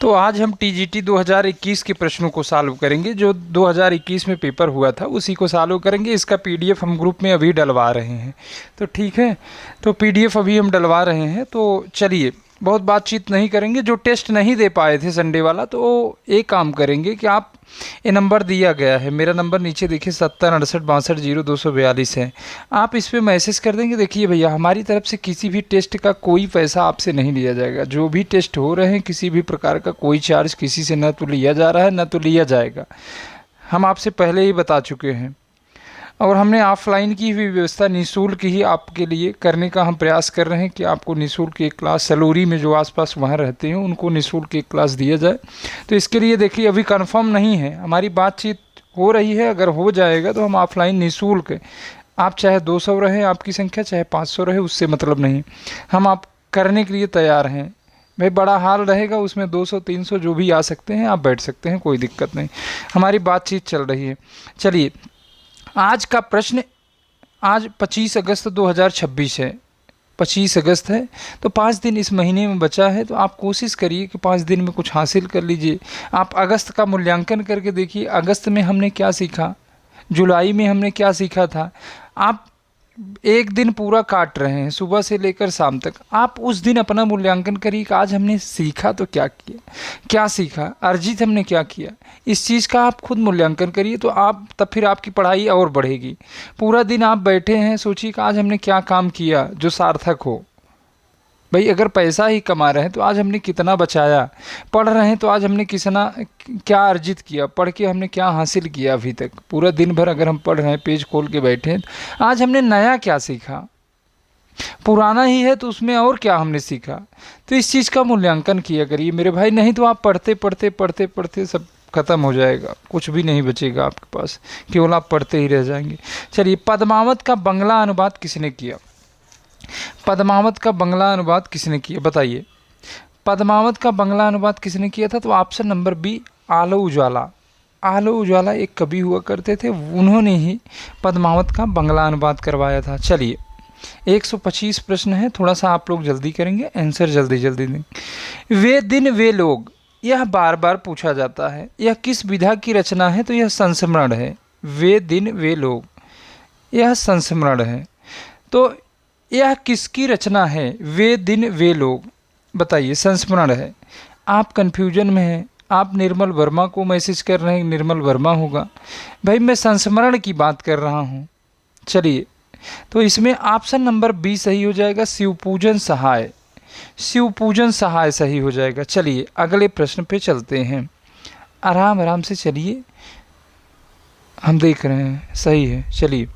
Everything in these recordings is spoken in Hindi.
तो आज हम टीजीटी 2021 के प्रश्नों को सॉल्व करेंगे। जो 2021 में पेपर हुआ था उसी को सॉल्व करेंगे। इसका पीडीएफ हम ग्रुप में अभी डलवा रहे हैं, तो ठीक है। तो पीडीएफ अभी हम डलवा रहे हैं, तो चलिए बहुत बातचीत नहीं करेंगे। जो टेस्ट नहीं दे पाए थे संडे वाला, तो एक काम करेंगे कि आप, ये नंबर दिया गया है, मेरा नंबर नीचे देखिए 7068626242 है। आप इस पर मैसेज कर देंगे। देखिए भैया, हमारी तरफ से किसी भी टेस्ट का कोई पैसा आपसे नहीं लिया जाएगा। जो भी टेस्ट हो रहे हैं किसी भी प्रकार का कोई चार्ज किसी से न तो लिया जा रहा है न तो लिया जाएगा। हम आपसे पहले ही बता चुके हैं, और हमने ऑफलाइन की भी व्यवस्था निःशुल्क ही आपके लिए करने का हम प्रयास कर रहे हैं कि आपको निःशुल्क एक क्लास सलोरी में जो आसपास वहाँ रहते हैं उनको निःशुल्क एक क्लास दिया जाए। तो इसके लिए देखिए अभी कंफर्म नहीं है, हमारी बातचीत हो रही है। अगर हो जाएगा तो हम ऑफलाइन निःशुल्क, आप चाहे 200 रहें आपकी संख्या, चाहे 500 रहे, उससे मतलब नहीं, हम आप करने के लिए तैयार हैं। भाई बड़ा हाल रहेगा उसमें 200 300 जो भी आ सकते हैं आप बैठ सकते हैं, कोई दिक्कत नहीं। हमारी बातचीत चल रही है। चलिए आज का प्रश्न, आज 25 अगस्त 2026 है, 25 अगस्त है, तो 5 दिन इस महीने में बचा है। तो आप कोशिश करिए कि 5 दिन में कुछ हासिल कर लीजिए। आप अगस्त का मूल्यांकन करके देखिए, अगस्त में हमने क्या सीखा, जुलाई में हमने क्या सीखा था। आप एक दिन पूरा काट रहे हैं सुबह से लेकर शाम तक, आप उस दिन अपना मूल्यांकन करिए कि आज हमने सीखा तो क्या किया, क्या सीखा, अर्जित हमने क्या किया। इस चीज़ का आप खुद मूल्यांकन करिए, तो आप तब फिर आपकी पढ़ाई और बढ़ेगी। पूरा दिन आप बैठे हैं, सोचिए कि आज हमने क्या काम किया जो सार्थक हो। भाई अगर पैसा ही कमा रहे हैं तो आज हमने कितना बचाया, पढ़ रहे हैं तो आज हमने कितना क्या अर्जित किया, पढ़ के हमने क्या हासिल किया अभी तक। पूरा दिन भर अगर हम पढ़ रहे हैं, पेज खोल के बैठे हैं, तो आज हमने नया क्या सीखा। पुराना ही है तो उसमें और क्या हमने सीखा। तो इस चीज़ का मूल्यांकन किया करिए मेरे भाई, नहीं तो आप पढ़ते पढ़ते पढ़ते पढ़ते सब खत्म हो जाएगा, कुछ भी नहीं बचेगा आपके पास, केवल आप पढ़ते ही रह जाएंगे। चलिए, पद्मावत का बंगला अनुवाद किसने किया? पद्मावत का बंगला अनुवाद किसने किया बताइए? पद्मावत का बंगला अनुवाद किसने किया था? तो ऑप्शन नंबर बी, आलो उजाला। आलो उजाला एक कवि हुआ करते थे, उन्होंने ही पद्मावत का बंगला अनुवाद करवाया था। चलिए 125 प्रश्न है, थोड़ा सा आप लोग जल्दी करेंगे, आंसर जल्दी जल्दी देंगे। वे दिन वे लोग, यह बार बार पूछा जाता है, यह किस विधा की रचना है? तो यह संस्मरण है। वे दिन वे लोग, यह संस्मरण है। तो यह किसकी रचना है? वे दिन वे लोग, बताइए, संस्मरण है। आप कन्फ्यूजन में हैं, आप निर्मल वर्मा को मैसेज कर रहे हैं, निर्मल वर्मा होगा। भाई मैं संस्मरण की बात कर रहा हूँ। चलिए, तो इसमें ऑप्शन नंबर बी सही हो जाएगा, शिवपूजन सहाय। शिवपूजन सहाय सही हो जाएगा। चलिए अगले प्रश्न पे चलते हैं, आराम आराम से चलिए, हम देख रहे हैं सही है। चलिए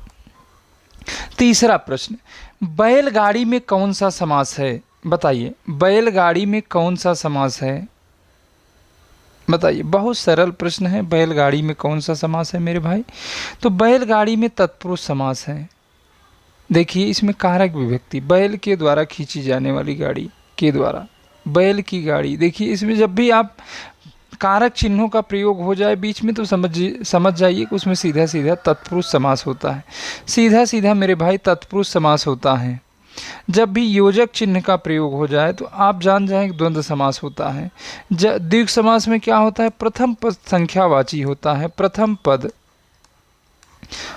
तीसरा प्रश्न, बैलगाड़ी में कौन सा समास है? बताइए, बैलगाड़ी में कौन सा समास है? बताइए, बहुत सरल प्रश्न है। बैलगाड़ी में कौन सा समास है मेरे भाई? तो बैलगाड़ी में तत्पुरुष समास है। देखिए इसमें कारक विभक्ति, बैल के द्वारा खींची जाने वाली गाड़ी के द्वारा, बैल की गाड़ी। देखिए इसमें जब भी आप कारक चिन्हों का प्रयोग हो जाए बीच में, तो समझ जाइए कि उसमें सीधा सीधा तत्पुरुष समास होता है। सीधा सीधा मेरे भाई तत्पुरुष समास होता है। जब भी योजक चिन्ह का प्रयोग हो जाए तो आप जान जाएं कि द्वंद्व समास होता है। द्विग समास में क्या होता है? प्रथम पद संख्यावाची होता है, प्रथम पद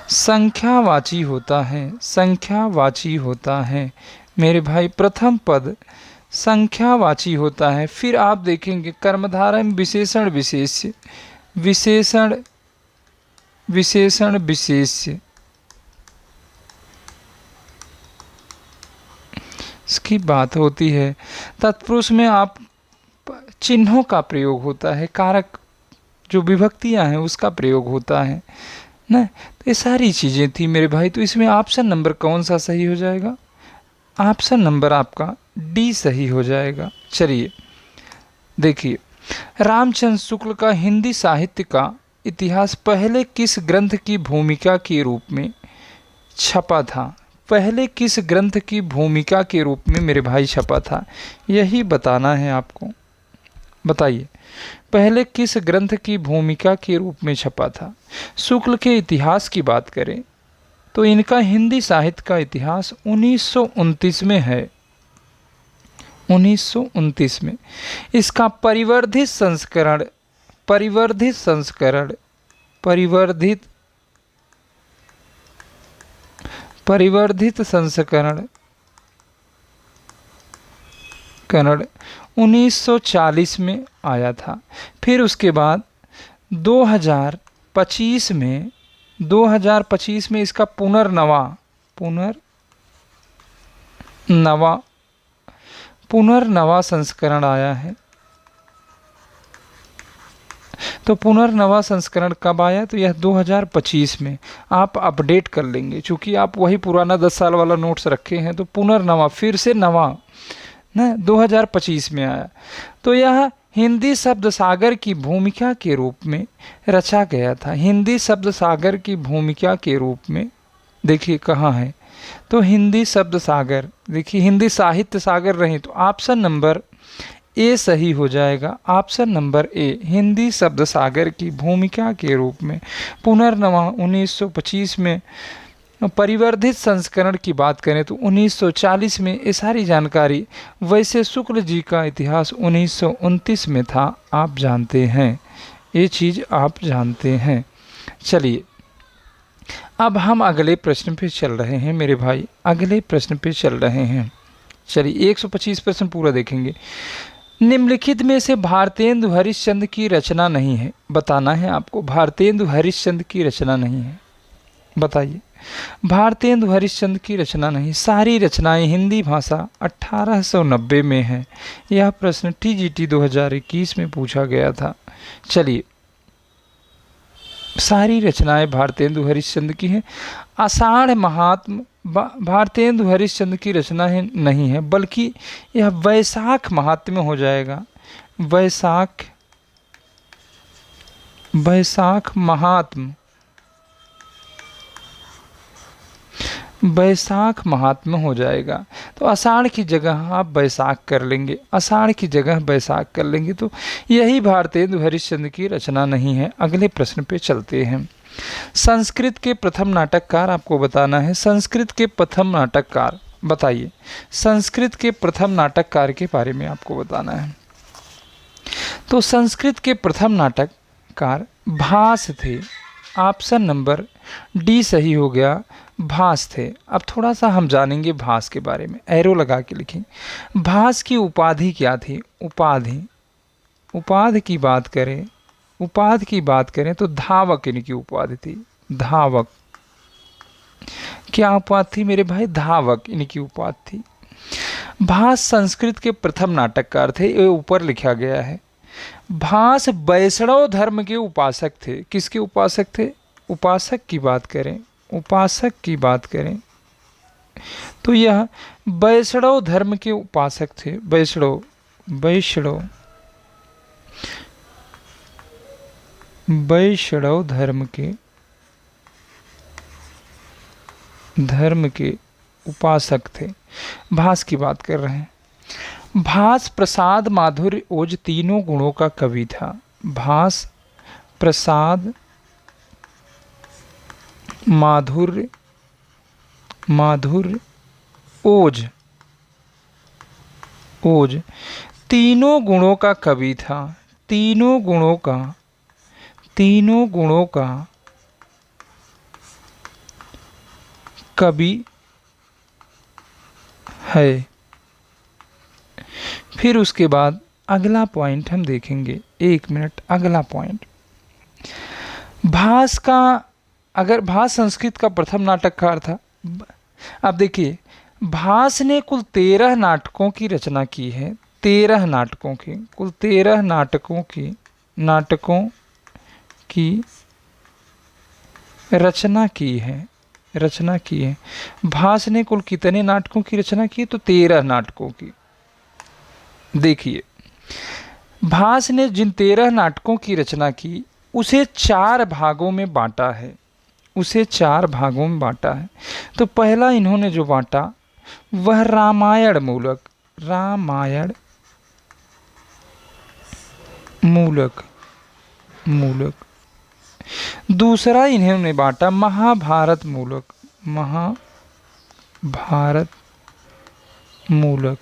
संख्यावाची होता है, संख्यावाची होता है मेरे भाई, प्रथम पद संख्यावाची होता है। फिर आप देखेंगे कर्मधारय में विशेषण विशेष्य, विशेषण विशेषण विशेष्य, इसकी बात होती है। तत्पुरुष में आप चिन्हों का प्रयोग होता है, कारक जो विभक्तियां हैं उसका प्रयोग होता है ना। तो ये सारी चीज़ें थी मेरे भाई। तो इसमें ऑप्शन नंबर कौन सा सही हो जाएगा? ऑप्शन नंबर आपका डी सही हो जाएगा। चलिए देखिए, रामचंद्र शुक्ल का हिंदी साहित्य का इतिहास पहले किस ग्रंथ की भूमिका के रूप में छपा था? पहले किस ग्रंथ की भूमिका के रूप में मेरे भाई छपा था, यही बताना है आपको। बताइए, पहले किस ग्रंथ की भूमिका के रूप में छपा था? शुक्ल के इतिहास की बात करें तो इनका हिंदी साहित्य का इतिहास 1929 में है। 1929 में। इसका परिवर्धित संस्करण परिवर्धित संस्करण 1940 में आया था। फिर उसके बाद 2025 में इसका पुनर्नवा संस्करण आया है। तो पुनर्नवा संस्करण कब आया? तो यह 2025 में। आप अपडेट कर लेंगे, चूँकि आप वही पुराना 10 साल वाला नोट्स रखे हैं। तो पुनर्नवा, फिर से नवा ना, 2025 में आया। तो यह हिंदी शब्द सागर की भूमिका के रूप में रचा गया था। हिंदी शब्द सागर की भूमिका के रूप में, देखिए कहाँ है, तो हिंदी शब्द सागर, देखिए हिंदी साहित्य सागर रहे तो ऑप्शन नंबर ए सही हो जाएगा। ऑप्शन नंबर ए, हिंदी शब्द सागर की भूमिका के रूप में। पुनर्नवा 1925 में। परिवर्धित संस्करण की बात करें तो 1940 में। ये सारी जानकारी। वैसे शुक्ल जी का इतिहास 1929 में था, आप जानते हैं, ये चीज़ आप जानते हैं। चलिए अब हम अगले प्रश्न पे चल रहे हैं मेरे भाई, अगले प्रश्न पे चल रहे हैं। चलिए 125 प्रश्न पूरा देखेंगे। निम्नलिखित में से भारतेंदु हरिश्चंद्र की रचना नहीं है, बताना है आपको। भारतेंदु हरिश्चंद्र की रचना नहीं है, बताइए। भारतेंदु हरिश्चंद्र की रचना नहीं। सारी रचनाएं हिंदी भाषा 1890 में है। यह प्रश्न TGT 2021 में पूछा गया था। चलिए, सारी रचनाएं भारतेंदु हरिश्चंद्र की हैं। आषाढ़ महात्म भारतेंदु हरिश्चंद्र की रचना है नहीं है, बल्कि यह वैशाख महात्म्य हो जाएगा। वैशाख महात्म्य हो जाएगा। तो आषाढ़ की जगह आप वैशाख कर लेंगे, आषाढ़ की जगह वैशाख कर लेंगे। तो यही भारतेंदु हरिश्चंद्र की रचना नहीं है। अगले प्रश्न पे चलते हैं। संस्कृत के प्रथम नाटककार आपको बताना है। संस्कृत के प्रथम नाटककार बताइए। संस्कृत के प्रथम नाटककार के बारे में आपको बताना है। तो संस्कृत के प्रथम नाटककार भास थे। ऑप्शन नंबर डी सही हो गया, भास थे। अब थोड़ा सा हम जानेंगे भास के बारे में, एरो लगा के लिखें। भास की उपाधि क्या थी? उपाधि की बात करें तो धावक इनकी उपाधि थी। धावक, क्या उपाधि थी मेरे भाई? धावक इनकी उपाधि थी। भास संस्कृत के प्रथम नाटककार थे, ये ऊपर लिखा गया है। भास वैष्णव धर्म के उपासक थे। किसके उपासक थे? उपासक की बात करें तो यह वैष्णव धर्म के उपासक थे। वैष्णव धर्म के उपासक थे। भास की बात कर रहे हैं। भास प्रसाद, माधुर्य, ओज तीनों गुणों का कवि था। भास प्रसाद, माधुर्य, ओज तीनों गुणों का कवि था। तीनों गुणों का कवि है। फिर उसके बाद अगला पॉइंट हम देखेंगे। 1 मिनट, अगला पॉइंट। भास का, अगर भास संस्कृत का प्रथम नाटककार था। अब देखिए, भास ने कुल 13 नाटकों की रचना की है। 13 नाटकों की, कुल 13 नाटकों की रचना की है। भास ने कुल कितने नाटकों की रचना की? तो 13 नाटकों की। देखिए, भास ने जिन 13 नाटकों की रचना की उसे 4 भागों में बांटा है। तो पहला इन्होंने जो बांटा वह रामायण मूलक। दूसरा इन्होंने बांटा महाभारत मूलक।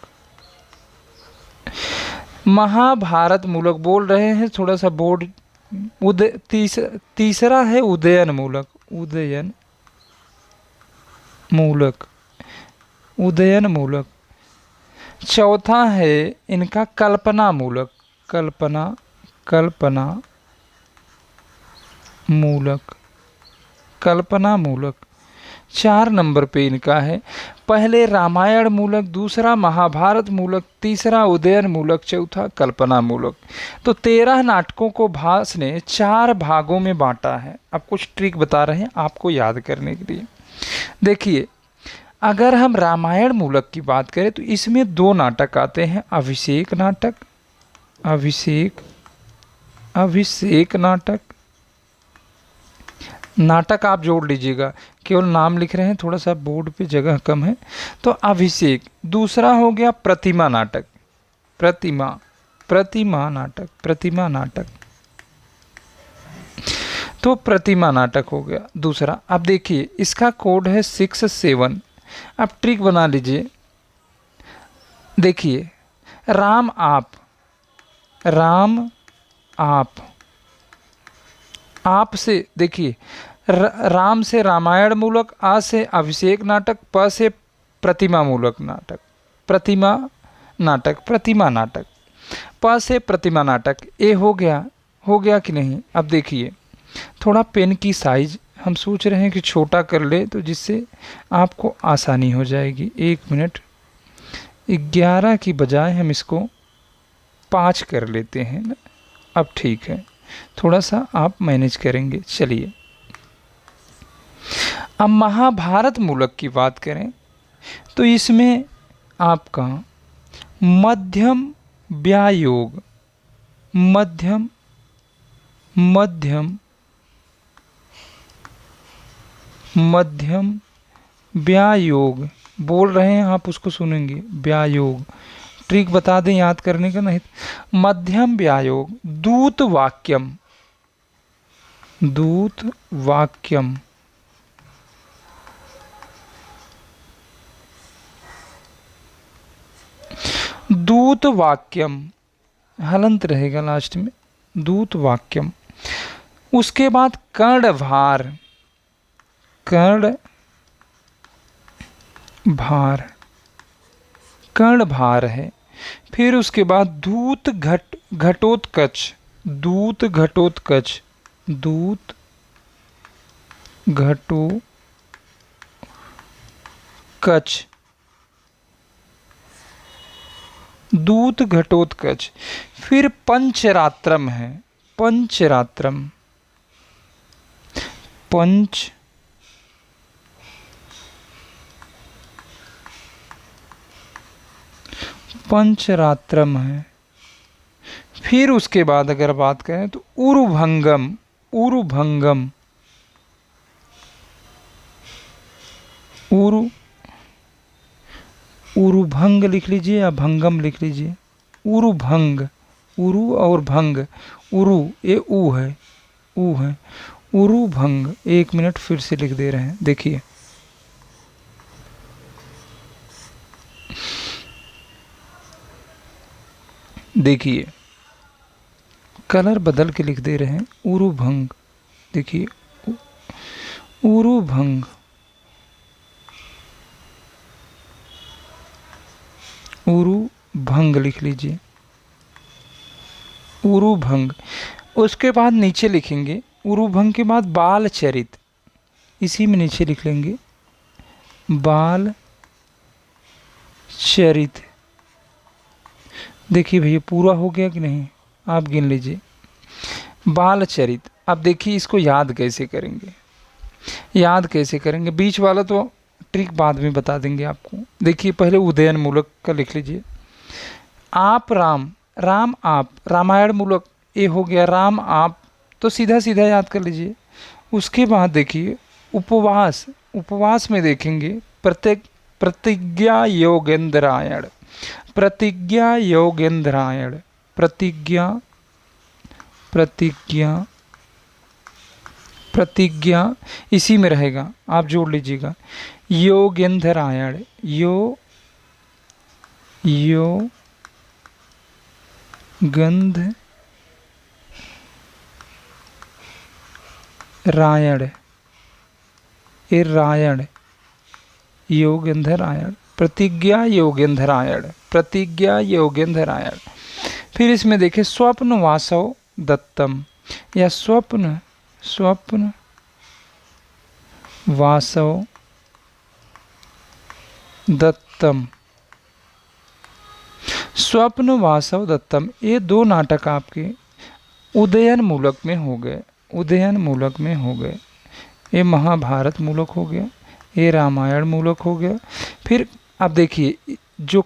महाभारत मूलक बोल रहे हैं, थोड़ा सा बोर्ड। तीसरा है उदयन मूलक, उदयन मूलक, उदयन मूलक। चौथा है इनका कल्पना मूलक, कल्पना, कल्पना मूलक, कल्पना मूलक। 4 नंबर पे इनका है पहले रामायण मूलक, दूसरा महाभारत मूलक, तीसरा उदयन मूलक, चौथा कल्पना मूलक। तो 13 नाटकों को भास ने 4 भागों में बांटा है। अब कुछ ट्रिक बता रहे हैं आपको याद करने के लिए। देखिए, अगर हम रामायण मूलक की बात करें तो इसमें 2 नाटक आते हैं, अभिषेक नाटक, अभिषेक, अभिषेक नाटक। नाटक आप जोड़ लीजिएगा, केवल नाम लिख रहे हैं, थोड़ा सा बोर्ड पे जगह कम है। तो अभिषेक। दूसरा हो गया प्रतिमा नाटक, प्रतिमा, प्रतिमा नाटक, प्रतिमा नाटक। तो प्रतिमा नाटक हो गया दूसरा। अब देखिए इसका कोड है 67। अब ट्रिक बना लीजिए। देखिए, राम आप, राम आप, आप से देखिए राम से रामायण मूलक, आ से अभिषेक नाटक, प से प्रतिमा मूलक नाटक, प्रतिमा नाटक, प्रतिमा नाटक, प से प्रतिमा नाटक। ए हो गया कि नहीं? अब देखिए थोड़ा पेन की साइज हम सोच रहे हैं कि छोटा कर ले तो जिससे आपको आसानी हो जाएगी। 1 मिनट, 11 की बजाय हम इसको 5 कर लेते हैं ना। अब ठीक है, थोड़ा सा आप मैनेज करेंगे। चलिए, अब महाभारत मूलक की बात करें तो इसमें आपका मध्यम व्यायोग, मध्यम, मध्यम, मध्यम व्यायोग बोल रहे हैं, आप उसको सुनेंगे। व्यायोग ट्रिक बता दें याद करने का, नहीं मध्यम व्यायोग। दूत वाक्यम, दूत वाक्यम, दूत वाक्यम, हलंत रहेगा लास्ट में, दूत वाक्यम। उसके बाद कर्णभार, कर्ण भार, कर्णभार है। फिर उसके बाद दूत घटोत्कच, दूत घटोत्कच, दूत घटोत्कच, दूत घटोत्कच। फिर पंचरात्रम है, पंचरात्रम, पंच पंचरात्रम है। फिर उसके बाद अगर बात करें तो उरुभंगम, उरुभंगम, उरुभंग लिख लीजिए या भंगम लिख लीजिए। उरुभंग, उरु और भंग, उरु ये ऊ है, ऊ है, उरुभंग। 1 मिनट फिर से लिख दे रहे हैं, देखिए। देखिए कलर बदल के लिख दे रहे हैं, उरुभंग। देखिए उरुभंग, उरुभंग लिख लीजिए, उरुभंग। उसके बाद नीचे लिखेंगे, उरुभंग के बाद बाल चरित, इसी में नीचे लिख लेंगे बाल चरित। देखिए भैया पूरा हो गया कि नहीं, आप गिन लीजिए बाल चरित। अब देखिए इसको याद कैसे करेंगे, याद कैसे करेंगे। बीच वाला तो ट्रिक बाद में बता देंगे आपको। देखिए पहले उदयन मूलक का लिख लीजिए। आप राम, राम आप, रामायण मूलक ये हो गया, राम आप, तो सीधा सीधा याद कर लीजिए। उसके बाद देखिए उपवास, उपवास में देखेंगे प्रतिज्ञा योगेंद्रायण, प्रतिज्ञा योगेंद्रायण, प्रतिज्ञा, प्रतिज्ञा, प्रतिज्ञा इसी में रहेगा, आप जोड़ लीजिएगा। योगेंद्रायण, गंध रायण, ये रायण, योगेंद्रायण, प्रतिज्ञा योगेंद्रायण, प्रतिज्ञा योगेंद्रायण। फिर इसमें देखिए स्वप्न वासव दत्तम, या स्वप्न वासव दत्तम, स्वप्न वासव दत्तम, ये दो नाटक आपके उदयन मूलक में हो गए, उदयन मूलक में हो गए। ये महाभारत मूलक हो गया, ये रामायण मूलक हो गया। फिर अब देखिए जो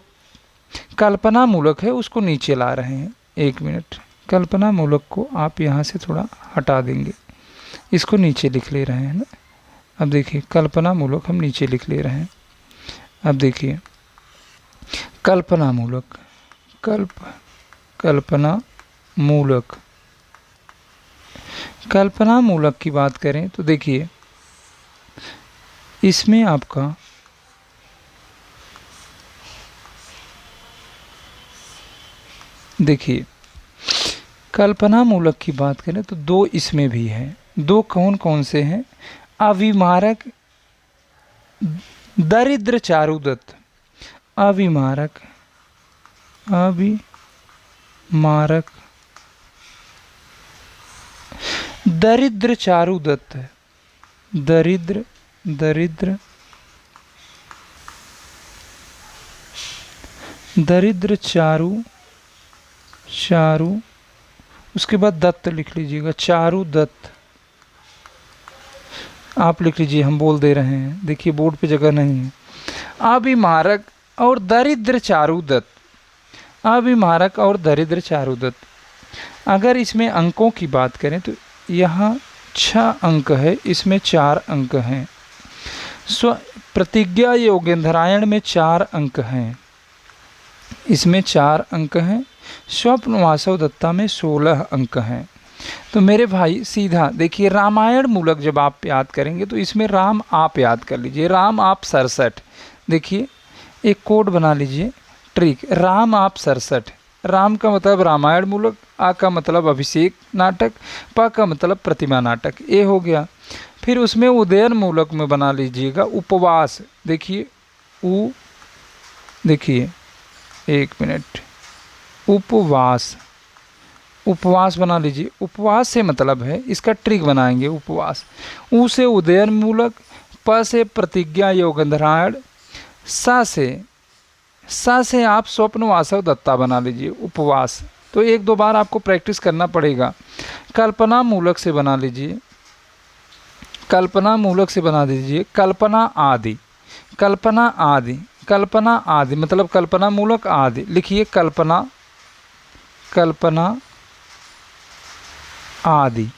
कल्पना मूलक है उसको नीचे ला रहे हैं। एक मिनट, कल्पना मूलक को आप यहाँ से थोड़ा हटा देंगे, इसको नीचे लिख ले रहे हैं ना। अब देखिए कल्पना मूलक हम नीचे लिख ले रहे हैं। अब देखिए कल्पना मूलक, कल्पना मूलक, कल्पना मूलक की बात करें तो देखिए इसमें आपका देखिए कल्पना मूलक की बात करें तो दो इसमें भी हैं। दो कौन कौन से हैं? अविमारक दरिद्र चारुदत्त, अविमारक, अविमारक दरिद्र चारुदत्त, दरिद्र दरिद्र दरिद्र चारु, चारु, उसके बाद दत्त लिख लीजिएगा, चारु दत्त आप लिख लीजिए, हम बोल दे रहे हैं, देखिए बोर्ड पे जगह नहीं है। अभिमारक और दरिद्र चारुदत्त, अभिमारक और दरिद्र चारुदत्त। अगर इसमें अंकों की बात करें तो यहाँ 6 अंक है, इसमें 4 अंक हैं। प्रतिज्ञा योगेंद्रायण में 4 अंक हैं, इसमें 4 अंक हैं। स्वप्न वासव दत्ता में 16 अंक हैं। तो मेरे भाई सीधा देखिए रामायण मूलक जब आप याद करेंगे तो इसमें राम आप याद कर लीजिए, राम आप 67। देखिए एक कोड बना लीजिए, ट्रिक, राम आप 67। राम का मतलब रामायण मूलक, आ का मतलब अभिषेक नाटक, प का मतलब प्रतिमा नाटक, ये हो गया। फिर उसमें उदयन मूलक में बना लीजिएगा उपवास। देखिए देखिए एक मिनट, उपवास, उपवास बना लीजिए। उपवास से मतलब है, इसका ट्रिक बनाएंगे उपवास। उ से उदयन मूलक, प से प्रतिज्ञा योगेंद्रायण, सा से आप स्वप्न वासव दत्ता बना लीजिए उपवास। तो 1-2 बार आपको प्रैक्टिस करना पड़ेगा। कल्पना मूलक से बना लीजिए, कल्पना मूलक से बना दीजिए कल्पना आदि, कल्पना आदि, कल्पना आदि मतलब कल्पना मूलक आदि लिखिए, कल्पना, कल्पना आदि,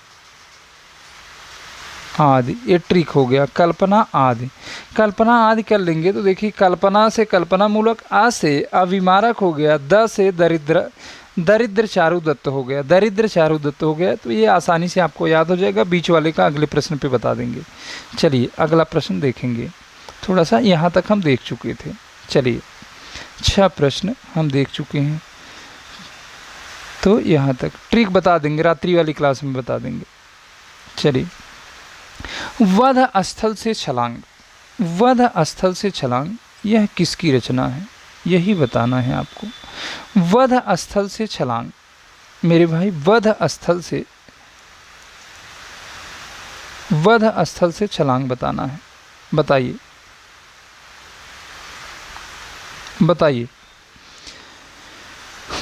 आदि, ये ट्रिक हो गया। कल्पना आदि, कल्पना आदि कर लेंगे तो देखिए कल्पना से कल्पना मूलक, आ से अविमारक हो गया, द से दरिद्र चारुदत्त हो गया, दरिद्र चारुदत्त हो गया। तो ये आसानी से आपको याद हो जाएगा। बीच वाले का अगले प्रश्न पे बता देंगे। चलिए अगला प्रश्न देखेंगे। थोड़ा सा यहाँ तक हम देख चुके थे। चलिए 6 प्रश्न हम देख चुके हैं, तो यहाँ तक ट्रिक बता देंगे, रात्रि वाली क्लास में बता देंगे। चलिए वध स्थल से छलांग, वध स्थल से छलांग यह किसकी रचना है, यही बताना है आपको। वध स्थल से छलांग मेरे भाई, वध स्थल से छलांग बताना है। बताइए बताइए,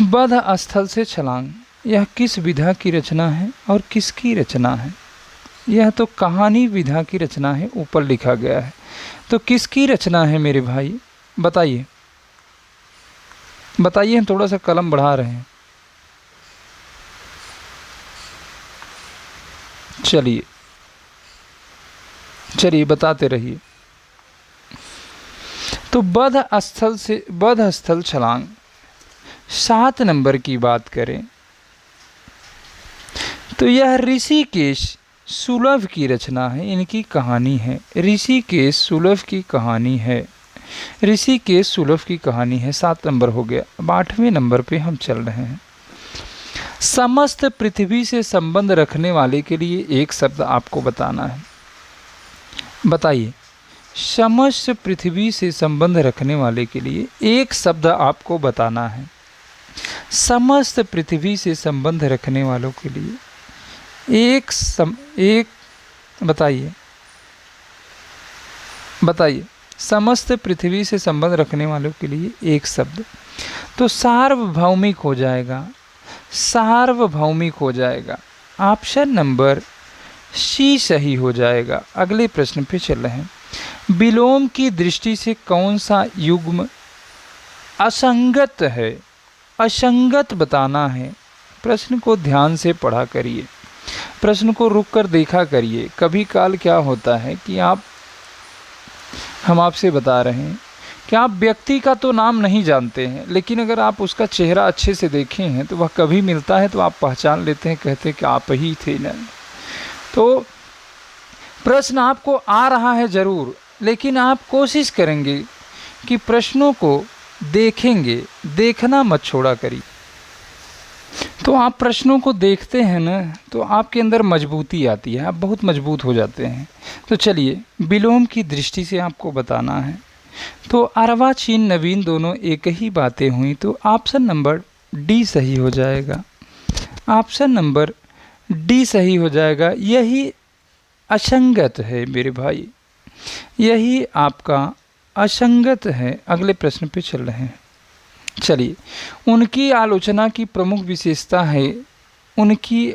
वध स्थल से छलांग यह किस विधा की रचना है और किसकी रचना है? यह तो कहानी विधा की रचना है, ऊपर लिखा गया है। तो किसकी रचना है मेरे भाई, बताइए बताइए। हम थोड़ा सा कलम बढ़ा रहे हैं। चलिए चलिए बताते रहिए। तो वध स्थल छलांग 7 नंबर की बात करें तो यह ऋषिकेश सुलभ की रचना है, इनकी कहानी है। ऋषिकेश सुलभ की कहानी है, ऋषिकेश सुलभ की कहानी है। 7 नंबर हो गया। अब 8वें नंबर पे हम चल रहे हैं। समस्त पृथ्वी से संबंध रखने वाले के लिए एक शब्द आपको बताना है। बताइए, समस्त पृथ्वी से संबंध रखने वाले के लिए एक शब्द आपको बताना है। समस्त पृथ्वी से संबंध रखने वालों के लिए एक बताइए समस्त पृथ्वी से संबंध रखने वालों के लिए एक शब्द, तो सार्वभौमिक हो जाएगा। सार्वभौमिक हो जाएगा। ऑप्शन नंबर सी सही हो जाएगा। अगले प्रश्न पे चल रहे हैं। विलोम की दृष्टि से कौन सा युग्म असंगत है? असंगत बताना है। प्रश्न को ध्यान से पढ़ा करिए, प्रश्न को रुक कर देखा करिए। कभी काल क्या होता है कि हम आपसे बता रहे हैं कि आप व्यक्ति का तो नाम नहीं जानते हैं, लेकिन अगर आप उसका चेहरा अच्छे से देखे हैं तो वह कभी मिलता है तो आप पहचान लेते हैं, कहते हैं कि आप ही थे ना। तो प्रश्न आपको आ रहा है ज़रूर, लेकिन आप कोशिश करेंगे कि प्रश्नों को देखेंगे, देखना मत छोड़ा करिए। तो आप प्रश्नों को देखते हैं ना, तो आपके अंदर मजबूती आती है, आप बहुत मजबूत हो जाते हैं। तो चलिए, विलोम की दृष्टि से आपको बताना है। तो अर्वाचीन नवीन दोनों एक ही बातें हुई, तो ऑप्शन नंबर डी सही हो जाएगा। ऑप्शन नंबर डी सही हो जाएगा। यही असंगत है मेरे भाई, यही आपका असंगत है। अगले प्रश्न पे चल रहे हैं। चलिए, उनकी आलोचना की प्रमुख विशेषता है उनकी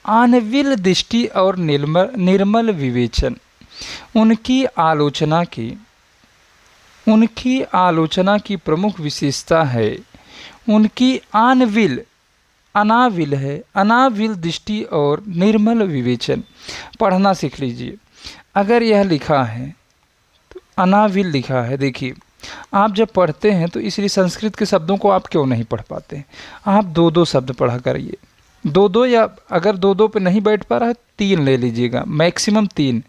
आणविल दृष्टि और निर्मल विवेचन। उनकी आलोचना की प्रमुख विशेषता है उनकी अनाविल दृष्टि और निर्मल विवेचन। पढ़ना सीख लीजिए। अगर यह लिखा है तो अनाविल लिखा है, देखिए आप जब पढ़ते हैं तो इसलिए संस्कृत के शब्दों को आप क्यों नहीं पढ़ पाते? आप दो शब्द पढ़ा करिए, दो, या अगर दो पे नहीं बैठ पा रहा है 3 ले लीजिएगा, मैक्सिमम 3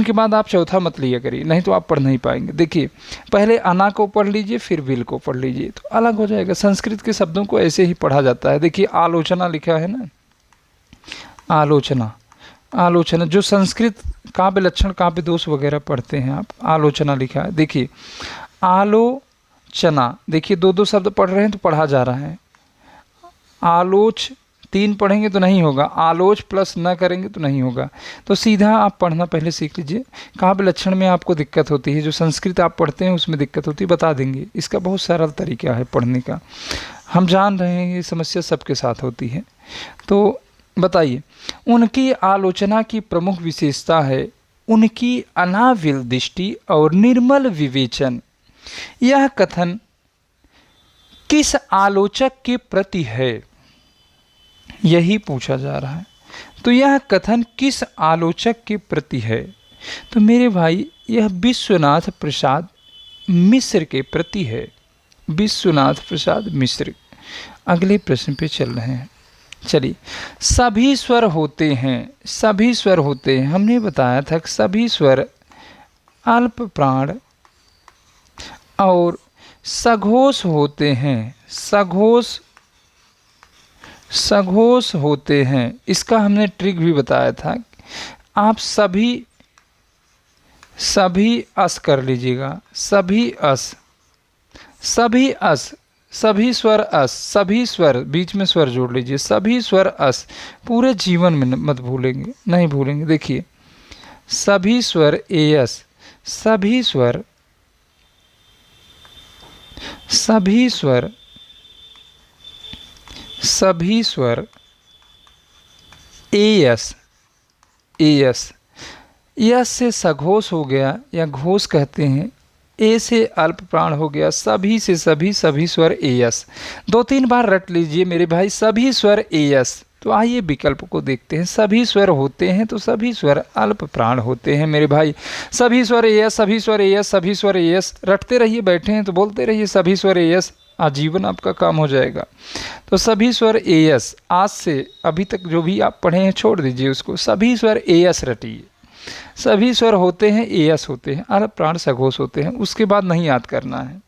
के बाद आप चौथा मत लिया करिए, नहीं तो आप पढ़ नहीं पाएंगे। देखिए, पहले अना को पढ़ लीजिए, फिर विल को पढ़ लीजिए, तो अलग हो जाएगा। संस्कृत के शब्दों को ऐसे ही पढ़ा जाता है। देखिए, आलोचना लिखा है ना, आलोचना जो संस्कृत काव्य लक्षण, काव्य दोष वगैरह पढ़ते हैं आप, आलोचना लिखा है। देखिए, आलोचना, देखिए 2 शब्द पढ़ रहे हैं तो पढ़ा जा रहा है। आलोच 3 पढ़ेंगे तो नहीं होगा, आलोच प्लस न करेंगे तो नहीं होगा। तो सीधा आप पढ़ना पहले सीख लीजिए। काव्य लक्षण में आपको दिक्कत होती है, जो संस्कृत आप पढ़ते हैं उसमें दिक्कत होती है, बता देंगे। इसका बहुत सरल तरीका है पढ़ने का, हम जान रहे हैं ये समस्या सबके साथ होती है। तो बताइए, उनकी आलोचना की प्रमुख विशेषता है उनकी अनाविल दृष्टि और निर्मल विवेचन। यह कथन किस आलोचक के प्रति है, यही पूछा जा रहा है। तो यह कथन किस आलोचक के प्रति है? तो मेरे भाई, यह विश्वनाथ प्रसाद मिश्र के प्रति है। विश्वनाथ प्रसाद मिश्र। अगले प्रश्न पे चल रहे हैं। चलिए, सभी स्वर होते हैं, सभी स्वर होते हैं। हमने बताया था कि सभी स्वर अल्प प्राण और सघोष होते हैं, सघोष होते हैं। इसका हमने ट्रिक भी बताया था। आप सभी अस कर लीजिएगा, सभी अस, सभी स्वर अस, सभी स्वर, बीच में स्वर जोड़ लीजिए, सभी स्वर अस। पूरे जीवन में मत भूलेंगे, नहीं भूलेंगे। देखिए, सभी स्वर एयस, सभी स्वर एयस, यस से सघोष हो गया या घोष कहते हैं, ए से अल्प प्राण हो गया, सभी से सभी स्वर एयस। 2-3 बार रट लीजिए मेरे भाई, सभी स्वर एयस। तो आइए विकल्प को देखते हैं। सभी स्वर होते हैं तो सभी स्वर अल्प प्राण होते हैं मेरे भाई। सभी स्वर एयस, सभी स्वर एयस, सभी स्वर एयस। रटते रहिए, बैठे हैं तो बोलते रहिए सभी स्वर एयस, आजीवन आपका काम हो जाएगा। तो सभी स्वर एयस, आज से अभी तक जो भी आप पढ़े हैं छोड़ दीजिए उसको, सभी स्वर एयस रटिए। सभी स्वर होते हैं एयस होते हैं, अल्प प्राण सघोष होते हैं। उसके बाद नहीं याद करना है,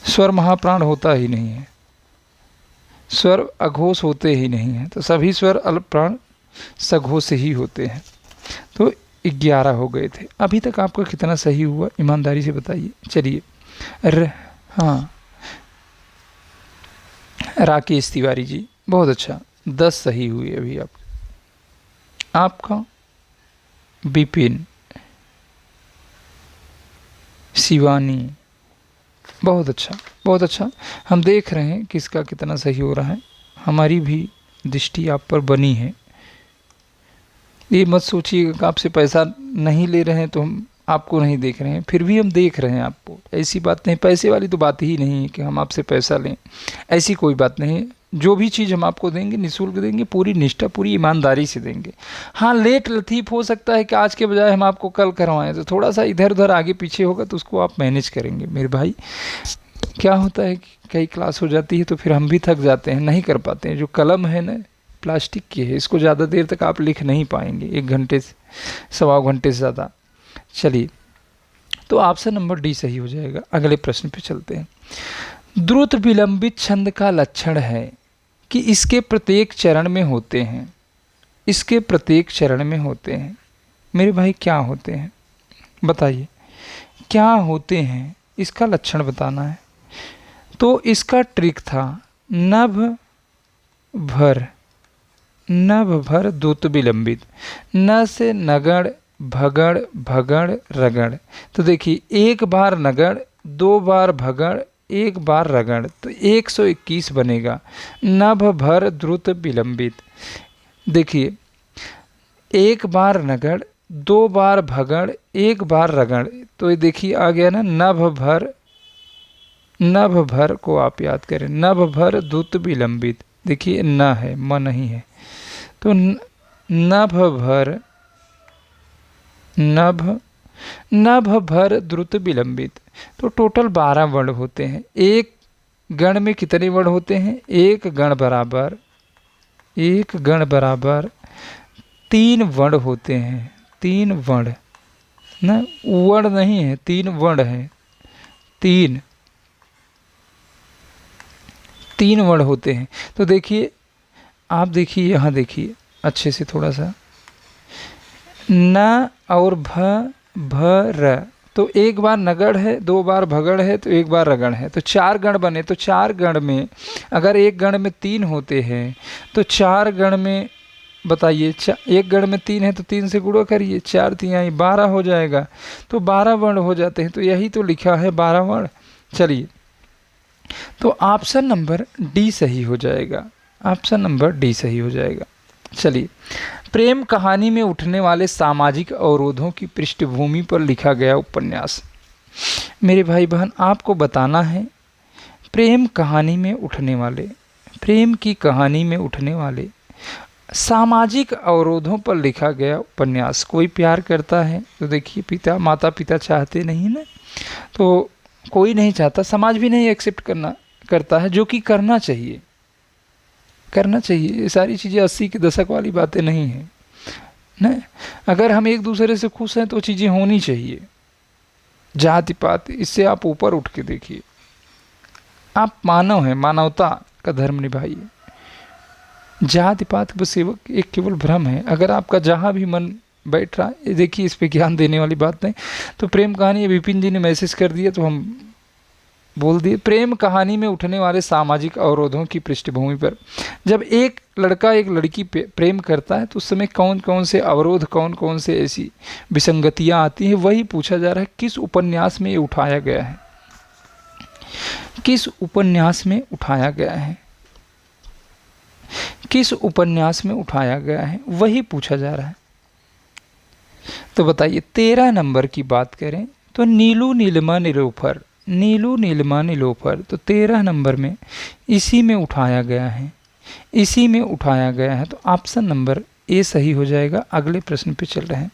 स्वर महाप्राण होता ही नहीं है। स्वर अघोष होते ही नहीं हैं, तो सभी स्वर अल्प प्राण सघोष ही होते हैं। तो 11 हो गए थे। अभी तक आपका कितना सही हुआ ईमानदारी से बताइए। चलिए हाँ, राकेश तिवारी जी बहुत अच्छा, 10 सही हुए अभी आपका। विपिन, शिवानी, बहुत अच्छा बहुत अच्छा। हम देख रहे हैं किसका कितना सही हो रहा है, हमारी भी दृष्टि आप पर बनी है। ये मत सोचिएगा कि आपसे पैसा नहीं ले रहे हैं तो हम आपको नहीं देख रहे हैं, फिर भी हम देख रहे हैं आपको। ऐसी बात नहीं, पैसे वाली तो बात ही नहीं है कि हम आपसे पैसा लें, ऐसी कोई बात नहीं है। जो भी चीज़ हम आपको देंगे निःशुल्क देंगे, पूरी निष्ठा पूरी ईमानदारी से देंगे। हाँ, लेट लतीफ़ हो सकता है कि आज के बजाय हम आपको कल करवाएं, तो थोड़ा सा इधर उधर आगे पीछे होगा तो उसको आप मैनेज करेंगे मेरे भाई। क्या होता है कि कई क्लास हो जाती है तो फिर हम भी थक जाते हैं, नहीं कर पाते हैं। जो कलम है ना प्लास्टिक की है, इसको ज़्यादा देर तक आप लिख नहीं पाएंगे, 1 घंटे से 1.25 घंटे से ज़्यादा। चलिए, तो ऑप्शन नंबर डी सही हो जाएगा। अगले प्रश्न पे चलते हैं। द्रुत विलंबित छंद का लक्षण है कि इसके प्रत्येक चरण में होते हैं। इसके प्रत्येक चरण में होते हैं मेरे भाई, क्या होते हैं बताइए, क्या होते हैं, इसका लक्षण बताना है। तो इसका ट्रिक था नभ भर, नभ भर द्रुत विलंबित, न से नगड़ भगड़ भगड़ रगड़। तो देखिए, 1 बार नगड़, 2 बार भगड़, 1 बार रगड़, तो 121 बनेगा। नभ भर द्रुत विलंबित, देखिए 1 बार नगड़, 2 बार भगड़, 1 बार रगड़, तो ये देखिए आ गया ना नभ भर। नभ भर को आप याद करें, नभ भर द्रुत विलंबित, देखिए न है, म नहीं है, तो नभ भर, नभ भर द्रुत विलंबित। तो टोटल 12 वर्ण होते हैं। एक गण में कितने वर्ण होते हैं? एक गण बराबर 3 वर्ण होते हैं। 3 वर्ण ना, वर्ण नहीं है, 3 वर्ण है। 3 वर्ण होते हैं। तो देखिए, आप देखिए यहाँ देखिए अच्छे से थोड़ा सा, न और र, तो 1 बार नगड़ है, 2 बार भगड़ है, तो 1 बार रगड़ है, तो 4 गण बने। तो 4 गण में अगर एक गण में 3 होते हैं तो 4 गण में बताइए, एक गण में 3 है तो 3 से गुणा करिए, 4 तिहाई 12 हो जाएगा, तो 12 वर्ण हो जाते हैं। तो यही तो लिखा है 12 वर्ण। चलिए, तो ऑप्शन नंबर डी सही हो जाएगा। ऑप्शन नंबर डी सही हो जाएगा। चलिए, प्रेम कहानी में उठने वाले सामाजिक अवरोधों की पृष्ठभूमि पर लिखा गया उपन्यास। मेरे भाई बहन, आपको बताना है प्रेम कहानी में उठने वाले, प्रेम की कहानी में उठने वाले सामाजिक अवरोधों पर लिखा गया उपन्यास। कोई प्यार करता है तो देखिए, माता पिता चाहते नहीं ना, तो कोई नहीं चाहता, समाज भी नहीं एक्सेप्ट करता है, जो कि करना चाहिए। ये सारी चीज़ें 80 के दशक वाली बातें नहीं हैं ना। अगर हम एक दूसरे से खुश हैं तो चीज़ें होनी चाहिए। जाति पात, इससे आप ऊपर उठ के देखिए, आप मानव हैं, मानवता का धर्म निभाइए। जाति पात बस एक केवल भ्रम है। अगर आपका जहाँ भी मन बैठ रहा है, देखिए इस पे ज्ञान देने वाली बात नहीं। तो प्रेम कहानी, विपिन जी ने मैसेज कर दिया तो हम बोल दिए। प्रेम कहानी में उठने वाले सामाजिक अवरोधों की पृष्ठभूमि पर, जब एक लड़का एक लड़की प्रेम करता है तो उस समय कौन कौन से अवरोध, कौन कौन से ऐसी विसंगतियां आती हैं, वही पूछा जा रहा है। किस उपन्यास में ये उठाया गया है? किस उपन्यास में उठाया गया है? किस उपन्यास में उठाया गया है, वही पूछा जा रहा है। तो बताइए, 13 नंबर की बात करें तो नीलू नीलिमा नीलोफर, नीलू नीलिमा नीलोफर, तो 13 नंबर में इसी में उठाया गया है, इसी में उठाया गया है। तो ऑप्शन नंबर ए सही हो जाएगा। अगले प्रश्न पे चल रहे हैं।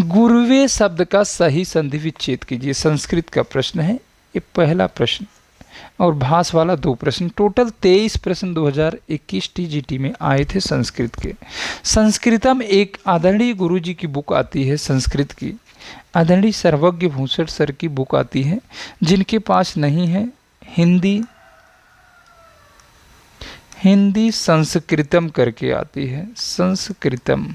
गुरुवे शब्द का सही संधि विच्छेद कीजिए। संस्कृत का प्रश्न है ये, पहला प्रश्न, और भाष वाला 2 प्रश्न। टोटल 23 प्रश्न 2021 टीजीटी में आए थे संस्कृत के। संस्कृतम एक आदरणीय गुरु जी की बुक आती है संस्कृत की, आदरणीय सर्वज्ञ भूषण सर की बुक आती है। जिनके पास नहीं है, हिंदी संस्कृतम करके आती है, संस्कृतम।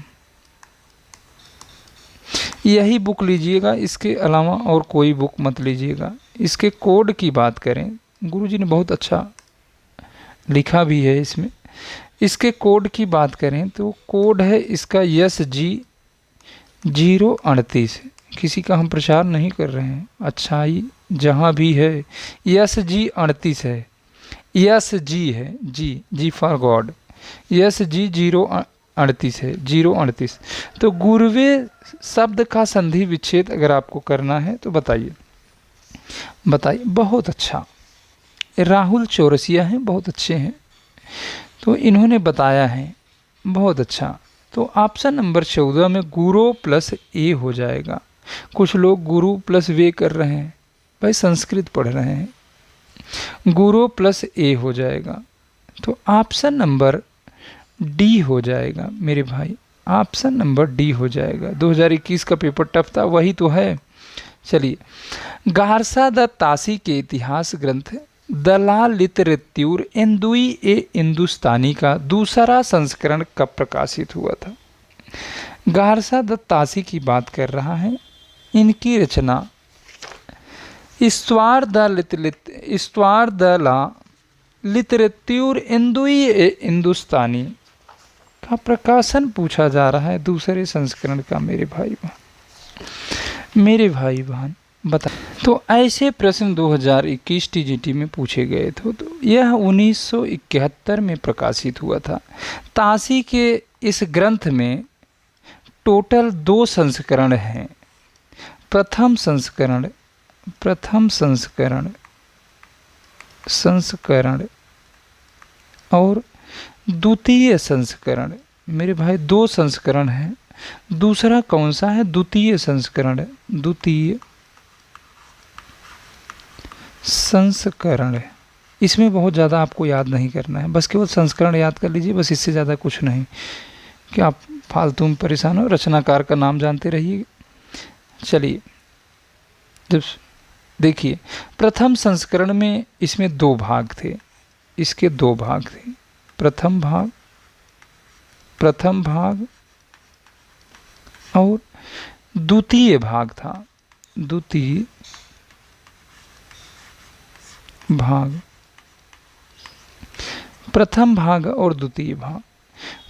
यही बुक लीजिएगा, इसके अलावा और कोई बुक मत लीजिएगा। इसके कोड की बात करें, गुरुजी ने बहुत अच्छा लिखा भी है इसमें। इसके कोड की बात करें तो कोड है इसका SG 038। किसी का हम प्रचार नहीं कर रहे हैं, अच्छाई जहाँ भी है SG 38 है, SG है, जी फॉर गॉड, SG 038 है, 038। तो गुरवे शब्द का संधि विच्छेद अगर आपको करना है तो बताइए, बताइए। बहुत अच्छा, राहुल चौरसिया हैं, बहुत अच्छे हैं, तो इन्होंने बताया है, बहुत अच्छा। तो ऑप्शन नंबर 14 में गुरु प्लस ए हो जाएगा। कुछ लोग गुरु प्लस वे कर रहे हैं, भाई संस्कृत पढ़ रहे हैं, गुरु प्लस ए हो जाएगा। तो ऑप्शन नंबर डी हो जाएगा मेरे भाई, ऑप्शन नंबर डी हो जाएगा। 2021 का पेपर टफ था, वही तो है। चलिए, गारसा द तासी के इतिहास ग्रंथ दलाल लितरेत्यूर इंदुई ए हिंदुस्तानी का दूसरा संस्करण कब प्रकाशित हुआ था? गारसा द तासी की बात कर रहा है। इनकी रचना इस्तवार द ला लितरेत्यूर इंदुई ए हिंदुस्तानी का प्रकाशन पूछा जा रहा है, दूसरे संस्करण का। मेरे भाई बहन बता। तो ऐसे प्रश्न 2021 TGT में पूछे गए थे। तो यह 1971 में प्रकाशित हुआ था। तासी के इस ग्रंथ में टोटल 2 संस्करण हैं। प्रथम संस्करण और द्वितीय संस्करण। मेरे भाई 2 संस्करण हैं। दूसरा कौन सा है? द्वितीय संस्करण। द्वितीय संस्करण, इसमें बहुत ज़्यादा आपको याद नहीं करना है, बस केवल संस्करण याद कर लीजिए, बस इससे ज़्यादा कुछ नहीं कि आप फालतू में परेशान हो। रचनाकार का नाम जानते रहिए। चलिए, जब देखिए, प्रथम संस्करण में इसमें 2 भाग थे, इसके 2 भाग थे। प्रथम भाग और द्वितीय भाग था। द्वितीय भाग, प्रथम भाग और द्वितीय भाग।